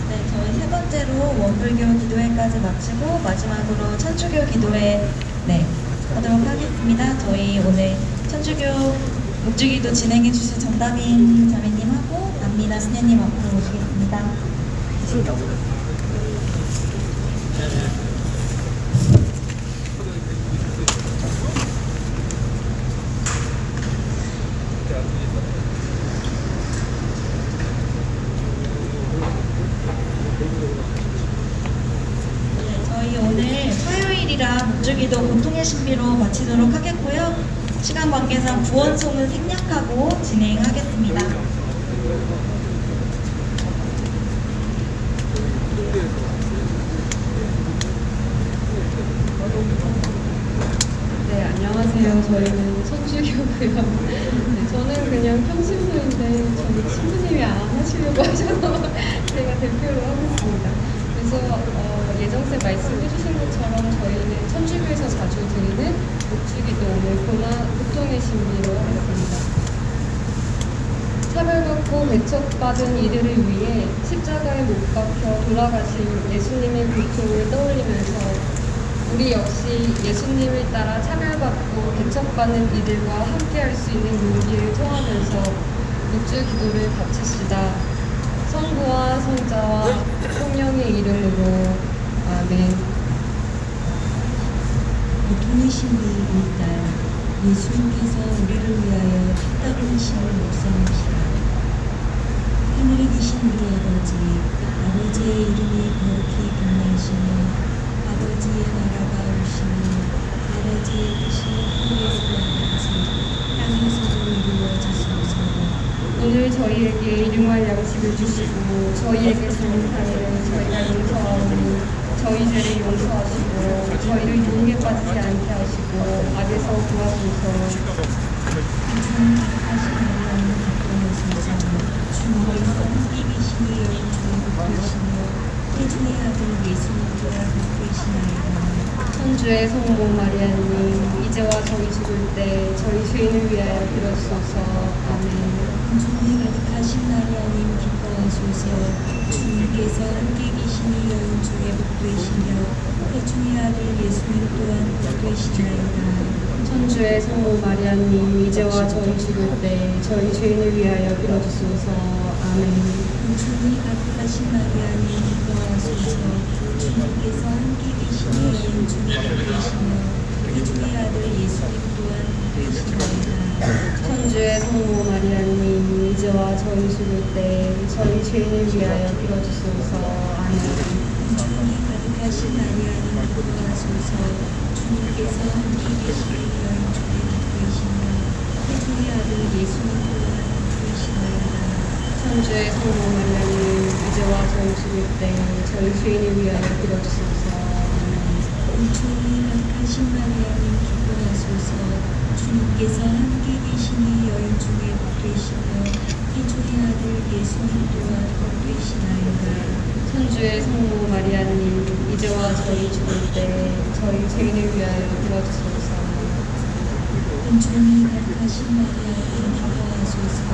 네, 저희 세 번째로 원불교 기도회까지 마치고 마지막으로 천주교 기도회 하도록 하겠습니다. 저희 오늘 천주교 묵주기도 진행해 주실 정다빈 자매님하고 안미나 스녀님 앞으로 모시겠습니다. 저희 오늘 화요일이라 묵주기도 공통의 신비로 마치도록 하겠고요. 시간 관계상 구원송은 생략하고 진행하겠습니다. 네, 안녕하세요. 저희는 천주교고요. 네, 저는 그냥 평신도인데 저희 신부님이 안 하시려고 하셔서 제가 대표로 하고 있습니다. 그래서 예정쌤 말씀해 주신 것처럼 저희는 천주교에서 자주 드리는 묵주기도 오늘 고통의 신비로 하겠습니다. 차별 대척받은 이들을 위해 십자가에 못 박혀 돌아가신 예수님의 고통을 떠올리면서 우리 역시 예수님을 따라 차별받고 대척받는 이들과 함께할 수 있는 용기를 토하면서 묵주 기도를 바칩시다. 성부와 성자와 성령의 이름으로 아멘. 고통의 신비 일단 예수님께서 우리를 위하여 피땀흘리심을 묵상합시다. 하늘에 계신 우리 아버지, 아버지의 이름이 거룩히 빛나시며 아버지의 나라가 오시며 아버지의 뜻이 하늘에서와 같이 땅에서도 이루어지소서. 오늘 저희에게 일용할 양식을 주시고 저희에게 잘못한 일을 저희가 용서하오니 저희 죄를 용서하시고 저희를 유혹에 빠지지 않게 하시고 악에서 구하소서. 주님 하시는 하나님 기뻐하소서. 주님께서 함께 계시니 여인 중에 복되시며 태중의 아들 예수님 또한 복되시나이다. 천주의 성모 마리아님 이제와 저희 죽을 때 저희 죄인을 위하여 빌어주소서. 아멘. 은총이 가득하신 마리아님 기뻐하소서. 주님께서 함께 계시니 여인 중에 복되시며 태중의 아들 예수님 또한 복되시나이다. 천주의 성모 마리아님 이제와 저희 죽을 때 저희 죄인을 위하여 빌어주소서. 아멘. 은총이 가득하신 마리아님 기뻐하소서. 주님께서 함께 계시니 여인 중에 복되시며 태중의 아들 예수님 또한 복되시나이다. 천주의 성모 마리아님 이제와 저희 죽을 때 저희 죄인을 위하여 빌어주소서. 아멘. 은총이 가득하신 마리아님 기뻐하소서. 주님께서 함께 계시니 여인 중에 복되시며 태중의 아들 예수님 또한 복되시나이다. 천주의 성모 마리아님 이제와 저희 죽을 때 저희 죄인을 위하여 빌어주소서. 아멘. 은총이 가득하신 마리아님 기뻐하소서. 주님께서 함께 계시니 여인 중에 복되시며 태중의 아들 예수님 또한 복되시나이다. 천주의 성모 마리아님 이제와 저희 죽을 때 저희 죄인을 위하여 빌어주소서. 은총이 가득하신 마리아님 기뻐하소서.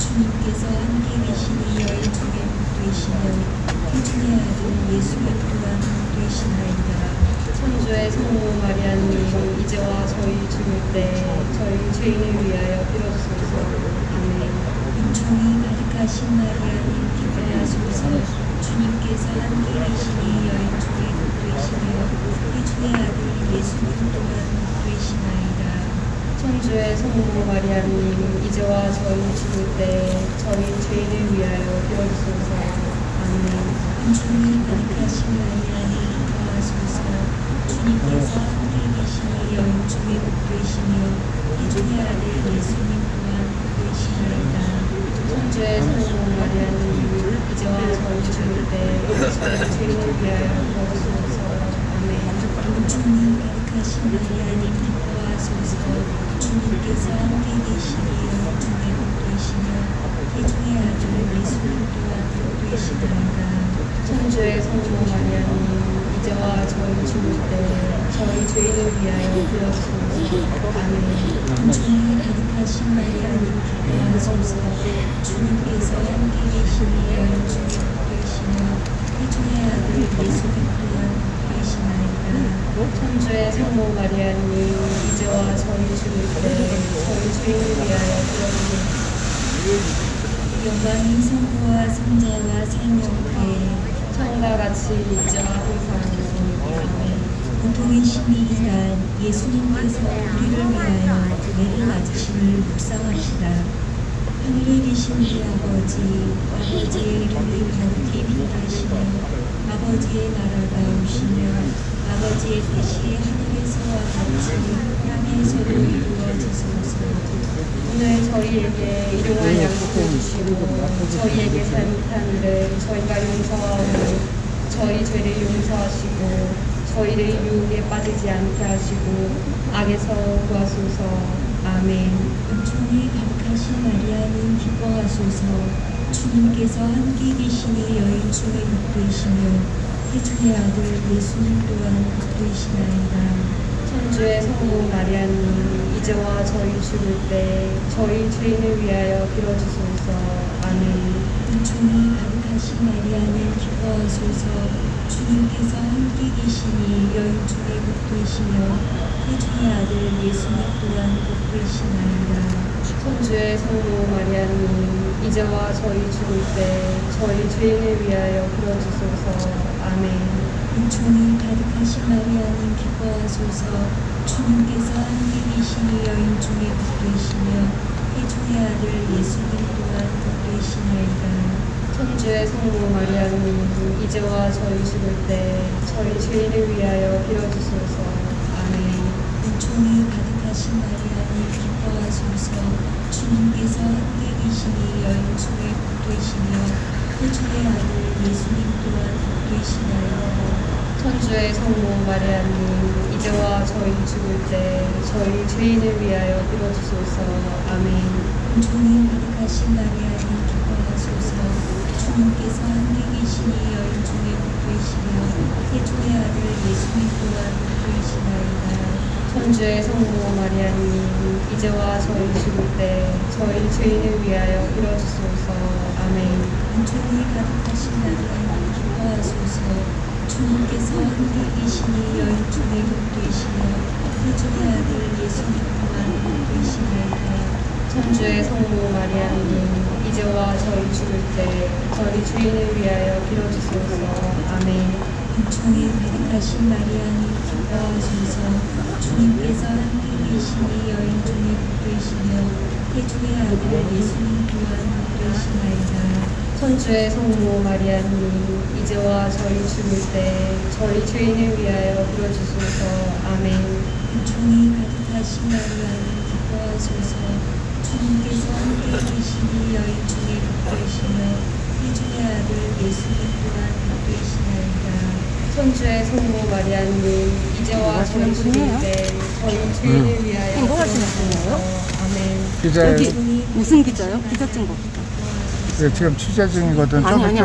주님께서 함께 계시니 여인 중에 복되시며 태중의 아들 예수님 또한 복되시나이다. 천주의 성모 마리아님 이제와 저희 죽을 때 저희 죄인을 위하여 빌어주소서. 아멘. 은총이 가득하신 마리아님 기뻐하소서. 주님께서 함께 계시니 여인 중에 복되시며 태중의 아들 예수님 또한 복되시나이다. 천주의 성모 마리아님 이제와 저희 죽을 때 저희 죄인을 위하여 빌어주소서. 아멘. 은총이 가득하신 마리아님 기뻐하소서. 주님께서 함께 계시니 여인 중에 복되시며 태중의 아들 예수님 또한 복되시나이다. 천주의 성모 마리아님 이제와 저희 죽을 때 저희 죄인을 위하여 빌어주소서. 아멘. 은총이 가득하신 마리아님 기뻐하소서. 주님께서 함께 계시니 여인 중에 복되시며 태중의 아들 예수님 또한 복되시나이다. 천주의 성모 마리아님 이제와 저희 죽을 때 저희 죄인을 위하여 빌어주소서. 아멘. 은총이 가득하신 마리아님 기뻐하소서. 주님께서 함께 계시니 여인 중에 복되시며 태중의 아들 예수님 또한 복되시나이다. 천주의 성모 마리아님 이제와 저희 죽을 때 저희 죄인을 위하여 빌어주소서. 영광이 성부와 성자와 생명께 처음과 같이 이제와 항상 고통의 신비이란 예수님께서 우리를 위하여 매를 맞으심을 묵상합시다. 하늘에 계신 우리 아버지의 이름이 거룩히 빛나시며 아버지의 나라가 오시며 아버지의 뜻이 하늘에서와 같이 땅에서도 이루어지소서. 오늘 저희에게 일용할 양식을 주시고 저희에게 잘못한 일을 저희가 용서하오니 저희 죄를 용서하시고 저희를 유혹에 빠지지 않게 하시고 악에서 구하소서. 아멘. 은총이 가득하신 마리아님 기뻐하소서. 주님께서 함께 계시니 여인 중에 복되시며 태중의 아들 예수님 또한 복되시나이다. 천주의 성모 마리아님 이제와 저희 죽을 때 저희 죄인을 위하여 빌어주소서. 아멘. 은총이 가득하신 마리아는 기뻐하소서 주님께서 함께 계시니 여인 중에 복되시며 태중의 아들 예수님 또한 복되시나이다. 천주의 성모 마리아님, 이제와 저희 죽을 때 저희 죄인을 위하여 빌어주소서. 아멘. 은총이 가득하신 마리아님 기뻐하소서 주님께서 함께 계시니 여인 중에 복되시며 태중의 아들 예수님 또한 복되시나이다. 천주의 성모 마리아님, 이제와 저희 죽을 때 저희 죄인을 위하여 빌어주소서. 아멘. 은총이 가득하신 마리아님 기뻐하소서 주님께서 함께 계시니 여인 중에 복되시며 태중의 아들 예수님 또한 복되시나이다. 천주의 성모 마리아님, 이제와 저희 죽을 때 저희 죄인을 위하여 빌어주소서. 아멘. 은총이 가득하신 마리아님 기뻐하소서 주님께서 함께 계시니 여인 중에 복되시며 태중의 아들 예수님 또한 복되시나이다. 천주의 성모 마리아님, 이제와 저희 죽을 때 저희 죄인을 위하여 빌어주소서. 아멘. 은총이 가득하신 마리아님 기뻐하소서 주님께서 함께 계시니 여인 중에 복되시며 태중의 아들 예수님 또한 복되시나이다. 천주의 성모 마리아님, 이제와 저희 죽을 때 저희 죄인을 위하여 빌어주소서. 아멘. 은총이 가득하신 마리아님 기뻐하소서 주님께서 함께 계시니 여인 중에 복되시며 태중의 아들 예수님 또한 복되시나이다. 천주의 성모 마리아님, 이제와 저희 죽을 때 저희 죄인을 위하여 빌어주소서. 아멘. 은총이 가득하신 마리아님 기뻐하소서 주님께서 함께 계시니 여인 중에 복되시며 태중의 아들 예수님 또한 복되시나이다. 천주의 성모 마리아님, 이제와 저희 죽을 때 저희 죄인을 위하여 빌어주소서. 아멘. 여기 무슨 기자요? 기자 좀 봅시다. 네, 지금 취재 중이거든. 아니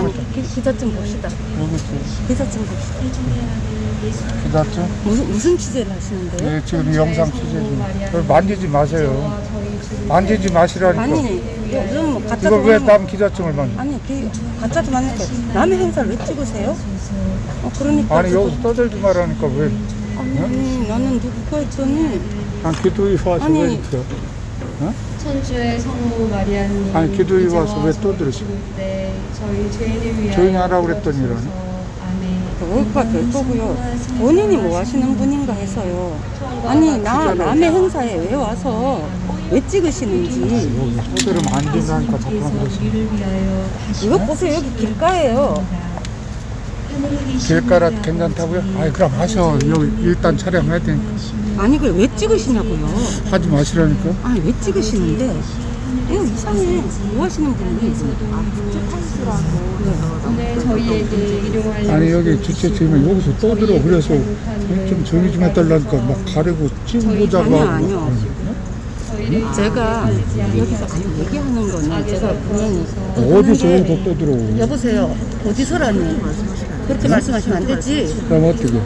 기자 좀 봅시다. 여기 있어요. 기자 좀 봅시다. 기다죠? 무슨 취재를 하시는데요? 네, 지금 영상 취재 중. 만지지 마세요. 만지지 마시라니까. 아니 요즘 가짜 이걸 왜 남 기자증을 만져? 아니 가짜도 많은데 남의 행사를 왜 찍으세요? 그러니까 아니 여기서 떠들지 말라니까 왜? 아니 나는 누구 거 했더니 난 기도에 와서 아니. 왜 그래? 천주의 성모 마리아님, 아니, 기도에 이제와 와서 왜 저희 떠들으셔? 죽을 때 저희 죄인을 위하여 조용히 하라고 그랬더니 빌어주소서. 아멘. 그거가 별거고요. 본인이 뭐 하시는 분인가 해서요. 아니 남의 행사에 왜 와서 왜 찍으시는지 여기 떠들으면 안 된다니까 자꾸 그러시. 우리를 위하여 이거 보세요. 여기 길가예요. 길가라 괜찮다고요? 아이 그럼 하셔. 여기 일단 촬영해야 되니까. 아니 그걸 왜 찍으시냐고요. 하지 마시라니까. 아니 왜 찍으시는데 이거 이상해. 뭐 하시는 분이 오늘 저희에게 일용할 아니 여기 주최 팀은 여기서 떠들어 그래서 좀 조용히 좀 해달라니까 막 가리고 찍어보자고 아니요. 제가 여기서 아니 얘기하는 거는 제가 그냥 어디서 여기서 떠들어. 여보세요. 어디서라니 그렇게 말씀하시면 안 되지. 그럼 어떻게?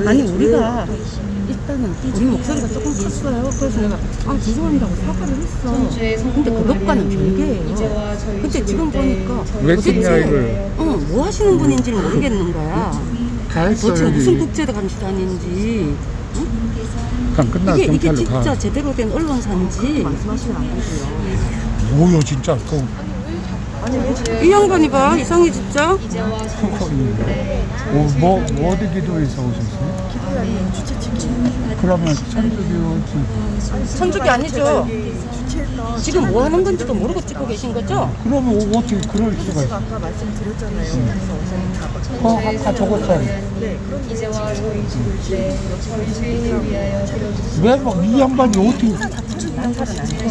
아니 우리가 일단은 우리 목소리가 조금 컸어요. 그래서 내가 죄송합니다고 사과를 했어. 근데 그것과는 별개예요. 근데 지금 보니까 왜 도대체 찍냐 이걸. 뭐 하시는 분인지를 모르겠는 거야. 다 했어 도대체 무슨 여기. 국제감시단인지 그럼 끝나 이게 경찰로 진짜 가. 제대로 된 언론사인지 뭐요 진짜 그 이 양반이 봐 이상해 진짜. 이제와 저희 죽을 때 뭐 어디 기도에서 오셨어요? 그러면 천주교 천주교 아니죠. 지금 뭐 하는 건지도 모르고 찍고 계신 거죠? 그러면 어떻게 그럴 수가 있어? 아까 적었잖아. 이제와 저희 죽을 때 저희 죄인을 위하여 빌어주소서. 왜 막 이 양반이 어떻게?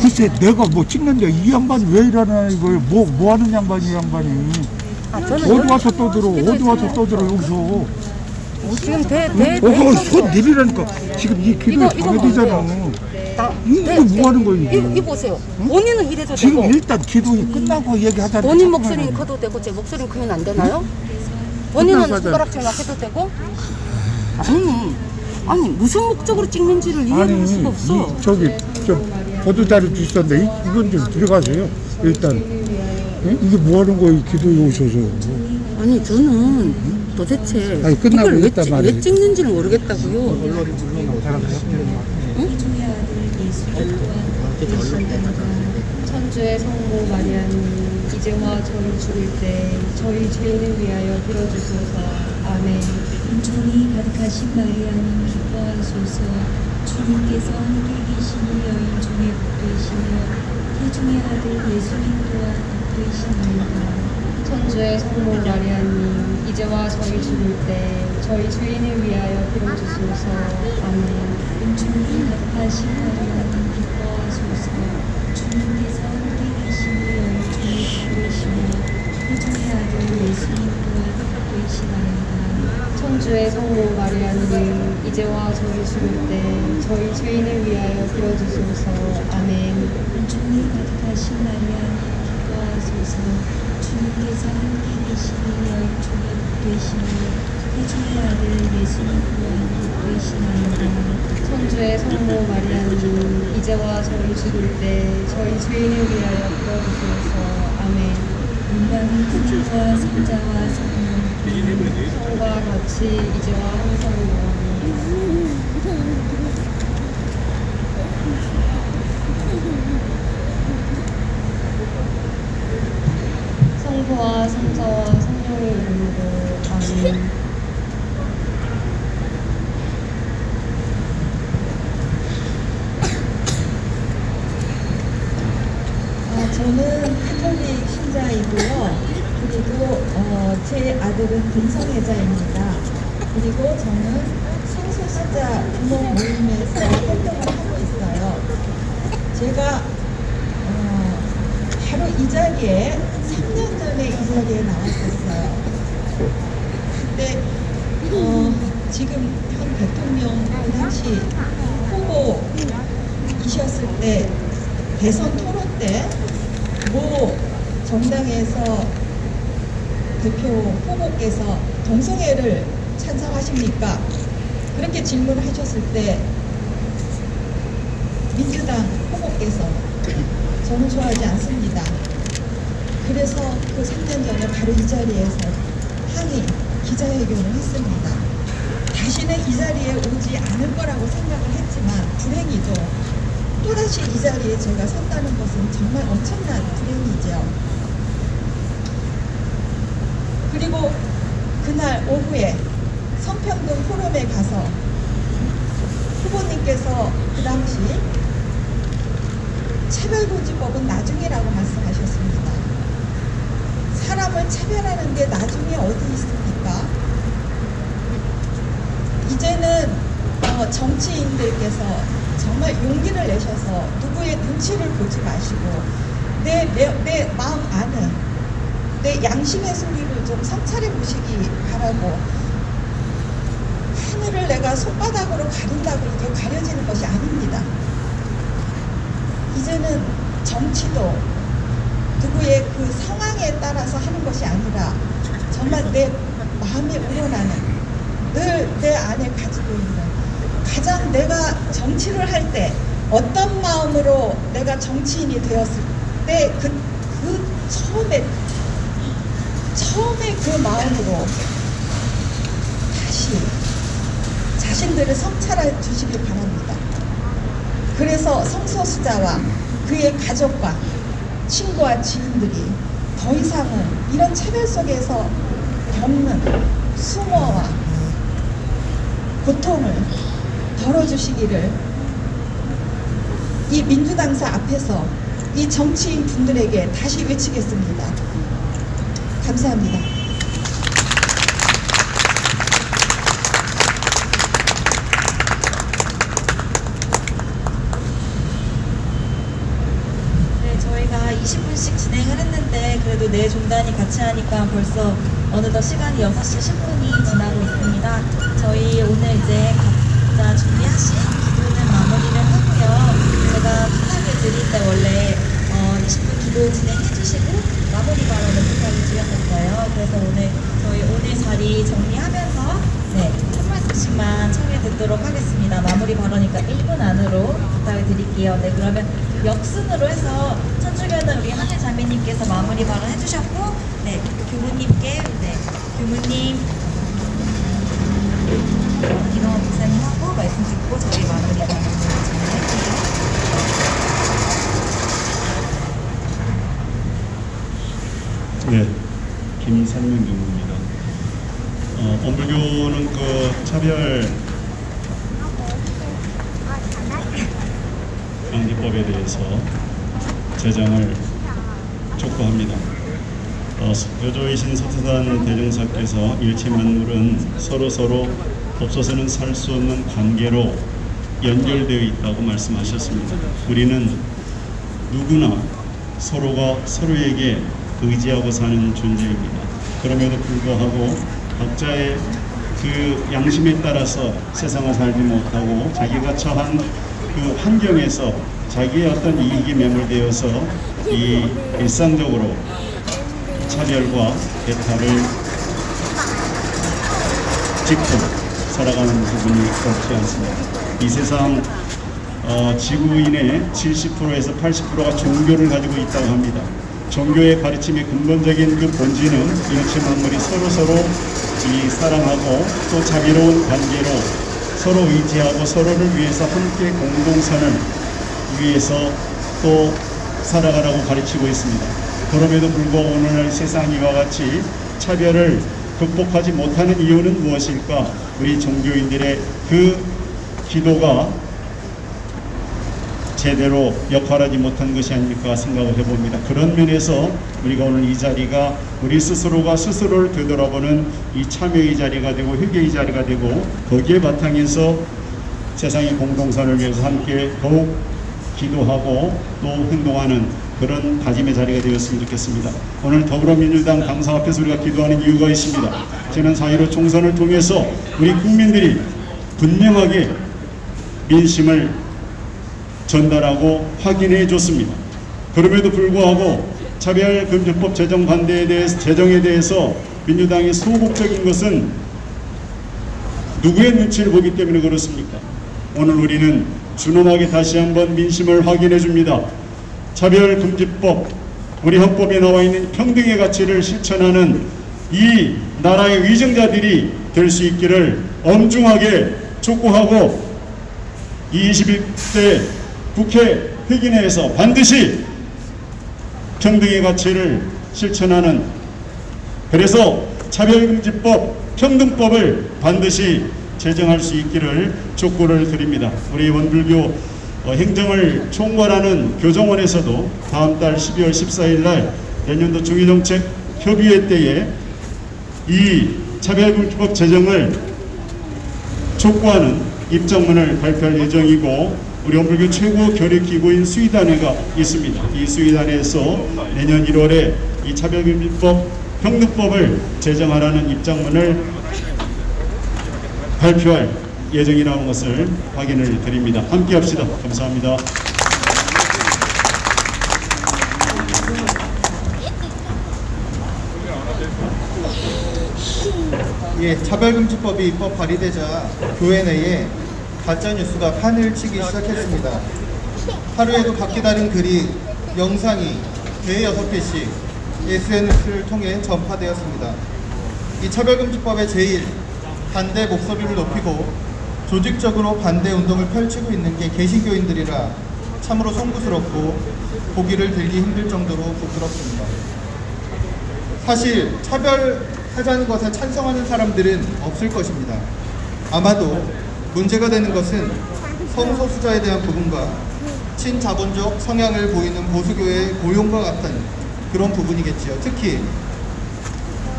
글쎄 내가 뭐 찍는데 이 양반이 왜 이러나 이걸 뭐 하는 양반이 이 양반이 어디 와서 떠들어 어디 와서 떠들어 여기서 지금 손 내리라니까 지금 이 기도에 방해되잖아. 이거 뭐 하는 거야 이거? 이 보세요. 본인은 이래도 지금 되고 일단 기도에 끝나고 얘기하자. 본인 목소리는 커도 되고 제 목소리는 크면 안 되나요? 본인은 끝나고 손가락질 막 해도 되고? 아니 무슨 목적으로 찍는지를 이해할 수가 없어. 저기 좀 보도자료 주셨는데 이건 좀 들어가세요. 일단 이게 뭐 하는 거예요? 기도에 오셔서. 아니 저는 도대체 아니, 끝나고 이걸 있단 말이에요. 왜 찍는지는 모르겠다고요. 언론이 물러나고 천주의 성모 마리아님, 이제와 저희 죽을 때 저희 죄인을 위하여 빌어주소서. 아멘. 은총이 가득하신 마리아님 기뻐하소서. 주님께서 함께 계시니 여인 중에 복되시며 태중의 아들 예수님 또한 복되시나이다. 천주의 성모 마리아님, 이제와 저희 죽을 때 저희 죄인을 위하여 빌어주소서. 아멘. 은총이 가득하신 마리아님 기뻐하소서. 주님께서 함께 계시니 여인 중에 복되시며 태중의 아들 예수님 또한 복되시나이다. 천주의 성모 마리아님, 이제와 저희 죽을 때 저희 죄인을 위하여 빌어주소서. 아멘. 은총이 가득하신 마리아님 기뻐하소서. 주님께서 함께 계시니 여인 중에 복되시며 태중의 아들 예수님 또한 복되시나이다. 천주의 성모 마리아님, 이제와 저희 죽을 때 저희 죄인을 위하여 빌어주소서. 아멘. 영광이父과 성자와 성령 성과 같이 이제와 항상 영원히. 성부와 성자와 성령의 이름으로. 아멘. 저는 카톨릭 신자이고요. 그리고 제 아들은 동성애자입니다. 그리고 저는 성소수자 부모 모임에서 활동을 하고 있어요. 제가 바로 이 자리에 3년 전에 이 자리에 나왔었어요. 그때 지금 현 대통령 그 당시 후보이셨을 때 대선 토론 때 모 정당에서 대표 후보께서 동성애를 찬성하십니까? 그렇게 질문을 하셨을 때 민주당 후보께서 저는 좋아하지 않습니다. 그래서 그 3년 전에 바로 이 자리에서 항의 기자회견을 했습니다. 다시는 이 자리에 오지 않을 거라고 생각을 했지만 불행이죠. 또다시 이 자리에 제가 섰다는 것은 정말 엄청난 불행이죠. 그리고 그날 오후에 성평등 포럼에 가서 후보님께서 그 당시 차별금지법은 나중이라고 말씀하셨습니다. 사람을 차별하는 게 나중에 어디 있습니까? 이제는 정치인들께서 정말 용기를 내셔서 누구의 눈치를 보지 마시고 내 마음 안에 내 양심의 소리를 좀 성찰해 보시기 바라고, 하늘을 내가 손바닥으로 가린다고 이게 가려지는 것이 아닙니다. 이제는 정치도 누구의 그 상황에 따라서 하는 것이 아니라 정말 내 마음에 우러나는 늘 내 안에 가지고 있는 가장 내가 정치를 할 때 어떤 마음으로 내가 정치인이 되었을 때 그 처음에 그 마음으로 다시 자신들을 성찰해 주시길 바랍니다. 그래서 성소수자와 그의 가족과 친구와 지인들이 더 이상은 이런 차별 속에서 겪는 수모와 고통을 덜어주시기를 이 민주당사 앞에서 이 정치인 분들에게 다시 외치겠습니다. 감사합니다. 네, 저희가 20분씩 진행을 했는데 그래도 네 종단이 같이 하니까 벌써 어느덧 시간이 6시 10분이 지나고 있습니다. 저희 오늘 이제 각자 준비하신 기도는 마무리를 하고요. 제가 부탁을 드릴 때 원래 20분 기도 진행해 주시고 마무리 발언을 부탁을 드렸었어요. 그래서 오늘 저희 오늘 자리 정리하면서 한 말씀씩만 청해 듣도록 드리도록 하겠습니다. 마무리 발언이니까 1분 안으로 부탁을 드릴게요. 네, 그러면 역순으로 해서 천주교는 우리 한혜 자매님께서 마무리 발언 해주셨고, 네, 교무님께, 네, 교무님, 이동원 목사님 하고 말씀 듣고 저희 마무리 발언을 진행할게요. 네, 김상민 교무입니다. 엄불교는 그 차별 방지법에 대해서 제정을 촉구합니다. 교조이신 서투단 대종사께서 일체 만물은 서로 없어서는 살 수 없는 관계로 연결되어 있다고 말씀하셨습니다. 우리는 누구나 서로가 서로에게 의지하고 사는 존재입니다. 그럼에도 불구하고 각자의 그 양심에 따라서 세상을 살지 못하고 자기가 처한 그 환경에서 자기의 어떤 이익이 매몰되어서 이 일상적으로 차별과 배타를 짚고 살아가는 부분이 없지 않습니다. 이 세상 지구인의 70%에서 80%가 종교를 가지고 있다고 합니다. 종교의 가르침의 근본적인 그 본질은 일체 만물이 서로 이 사랑하고 또 자비로운 관계로 서로 의지하고 서로를 위해서 함께 공동선을 위해서 또 살아가라고 가르치고 있습니다. 그럼에도 불구하고 오늘날 세상 이와 같이 차별을 극복하지 못하는 이유는 무엇일까? 우리 종교인들의 그 기도가 제대로 역할하지 못한 것이 아닐까 생각을 해봅니다. 그런 면에서 우리가 오늘 이 자리가 우리 스스로가 스스로를 되돌아보는 이 참여의 자리가 되고 회개의 자리가 되고 거기에 바탕에서 세상의 공동선을 위해서 함께 더욱 기도하고 또 행동하는 그런 다짐의 자리가 되었으면 좋겠습니다. 오늘 더불어민주당 당사 앞에서 우리가 기도하는 이유가 있습니다. 지난 4.15 총선을 통해서 우리 국민들이 분명하게 민심을 전달하고 확인해 줬습니다. 그럼에도 불구하고 차별금지법 제정 반대에 대해서 제정에 대해서 민주당이 소극적인 것은 누구의 눈치를 보기 때문에 그렇습니까? 오늘 우리는 준엄하게 다시 한번 민심을 확인해 줍니다. 차별금지법, 우리 헌법에 나와 있는 평등의 가치를 실천하는 이 나라의 위정자들이 될 수 있기를 엄중하게 촉구하고 21대 국회 회기내에서 반드시 평등의 가치를 실천하는, 그래서 차별금지법, 평등법을 반드시 제정할 수 있기를 촉구를 드립니다. 우리 원불교 행정을 총괄하는 교정원에서도 다음 달 12월 14일 날 내년도 중의정책 협의회 때에 이 차별금지법 제정을 촉구하는 입장문을 발표할 예정이고, 우리 원불교 최고 교력기구인 수의단회가 있습니다. 이 수의단회에서 내년 1월에 이 차별금지법, 평등법을 제정하라는 입장문을 발표할 예정이라는 것을 확인을 드립니다. 함께 합시다. 감사합니다. 예, 차별금지법이 입법 발의되자 교회 내에 가짜뉴스가 판을 치기 시작했습니다. 하루에도 각기 다른 글이, 영상이 대여섯 개씩 SNS를 통해 전파되었습니다. 이 차별금지법의 제일 반대 목소리를 높이고 조직적으로 반대 운동을 펼치고 있는 게 개신교인들이라 참으로 송구스럽고 보기를 들기 힘들 정도로 부끄럽습니다. 사실 차별하자는 것에 찬성하는 사람들은 없을 것입니다. 아마도 문제가 되는 것은 성소수자에 대한 부분과 친자본적 성향을 보이는 보수교회의 고용과 같은 그런 부분이겠지요. 특히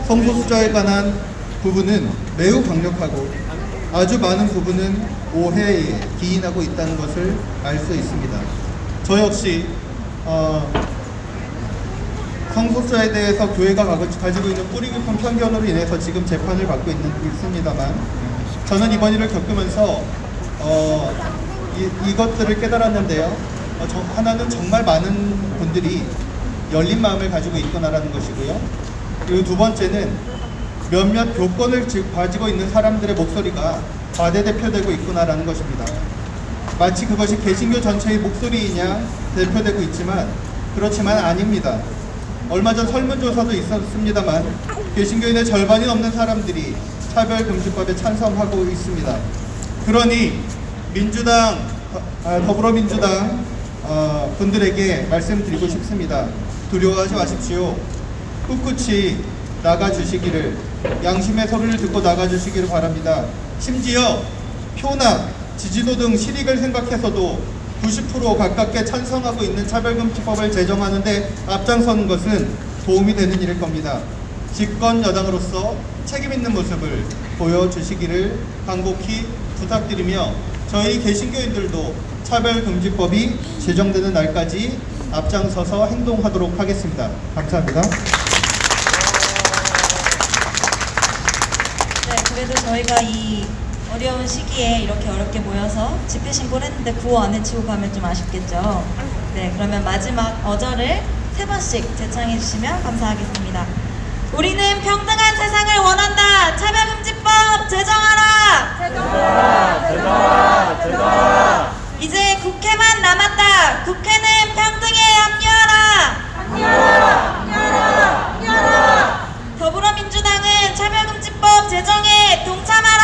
성소수자에 관한 부분은 매우 강력하고 아주 많은 부분은 오해에 기인하고 있다는 것을 알 수 있습니다. 저 역시 성소수자에 대해서 교회가 가지고 있는 뿌리 깊은 편견으로 인해서 지금 재판을 받고 있습니다만, 저는 이번 일을 겪으면서 이것들을 깨달았는데요. 하나는 정말 많은 분들이 열린 마음을 가지고 있구나라는 것이고요. 그리고 두 번째는 몇몇 교권을 가지고 있는 사람들의 목소리가 과대대표되고 있구나라는 것입니다. 마치 그것이 개신교 전체의 목소리이냐 대표되고 있지만 그렇지만 아닙니다. 얼마 전 설문조사도 있었습니다만 개신교인의 절반이 넘는 사람들이 차별금지법에 찬성하고 있습니다. 그러니 민주당, 더불어민주당 분들에게 말씀드리고 싶습니다. 두려워하지 마십시오. 꿋꿋이 나가주시기를, 양심의 소리를 듣고 나가주시기를 바랍니다. 심지어 표나 지지도 등 실익을 생각해서도 90% 가깝게 찬성하고 있는 차별금지법을 제정하는 데 앞장서는 것은 도움이 되는 일일 겁니다. 집권 여당으로서 책임 있는 모습을 보여주시기를 간곡히 부탁드리며 저희 개신교인들도 차별금지법이 제정되는 날까지 앞장서서 행동하도록 하겠습니다. 감사합니다. 네, 그래도 저희가 이 어려운 시기에 이렇게 어렵게 모여서 집회 신고를 했는데 구호 안 외치고 가면 좀 아쉽겠죠. 네, 그러면 마지막 어절을 3번씩 제창해 주시면 감사하겠습니다. 우리는 평등한 세상을 원한다. 차별금지법 제정하라. 제정하라. 이제 국회만 남았다. 국회는 평등에 합류하라. 더불어민주당은 차별금지법 제정에 동참하라.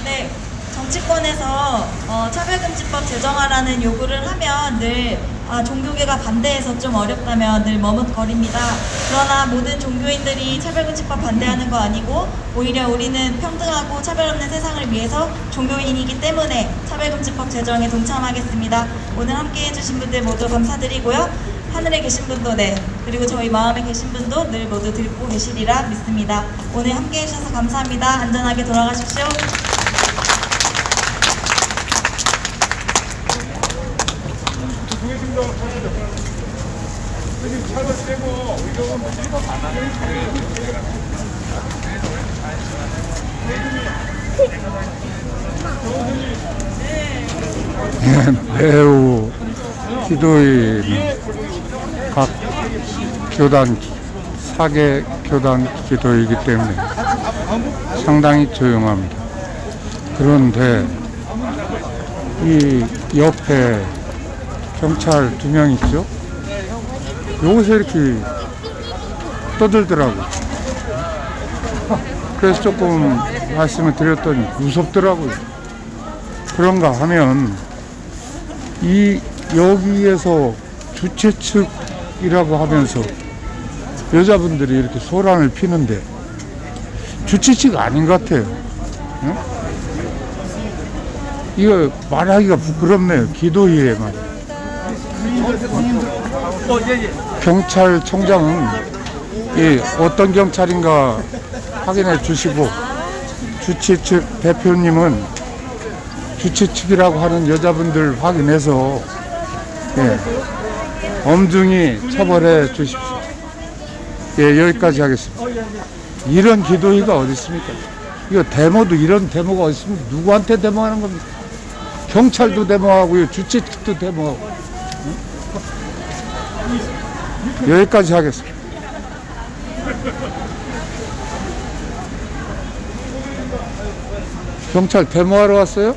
네, 정치권에서 차별금지법 제정하라는 요구를 하면 늘 종교계가 반대해서 좀 어렵다면 늘 머뭇거립니다. 그러나 모든 종교인들이 차별금지법 반대하는 거 아니고 오히려 우리는 평등하고 차별 없는 세상을 위해서 종교인이기 때문에 차별금지법 제정에 동참하겠습니다. 오늘 함께 해주신 분들 모두 감사드리고요. 하늘에 계신 분도 그리고 저희 마음에 계신 분도 늘 모두 듣고 계시리라 믿습니다. 오늘 함께 해주셔서 감사합니다. 안전하게 돌아가십시오. 매우 기도인 각 교단, 4개 교단 기도이기 때문에 상당히 조용합니다. 그런데 이 옆에 경찰 2명 있죠? 여기서 이렇게 떠들더라고요. 그래서 조금 말씀을 드렸더니 무섭더라고요. 그런가 하면 여기에서 주최 측이라고 하면서 여자분들이 이렇게 소란을 피는데 주최 측 아닌 것 같아요. 응? 이거 말하기가 부끄럽네요. 기도회에만. 경찰청장은 어떤 경찰인가 확인해 주시고 주최 측 대표님은 주최 측이라고 하는 여자분들 확인해서 엄중히 처벌해 주십시오. 여기까지 하겠습니다. 이런 기도회가 어디 있습니까? 이거 데모도 이런 데모가 어디 있습니까? 누구한테 데모하는 겁니까? 경찰도 데모하고요, 주최 측도 데모하고. 여기까지 하겠습니다. 경찰 데모하러 왔어요?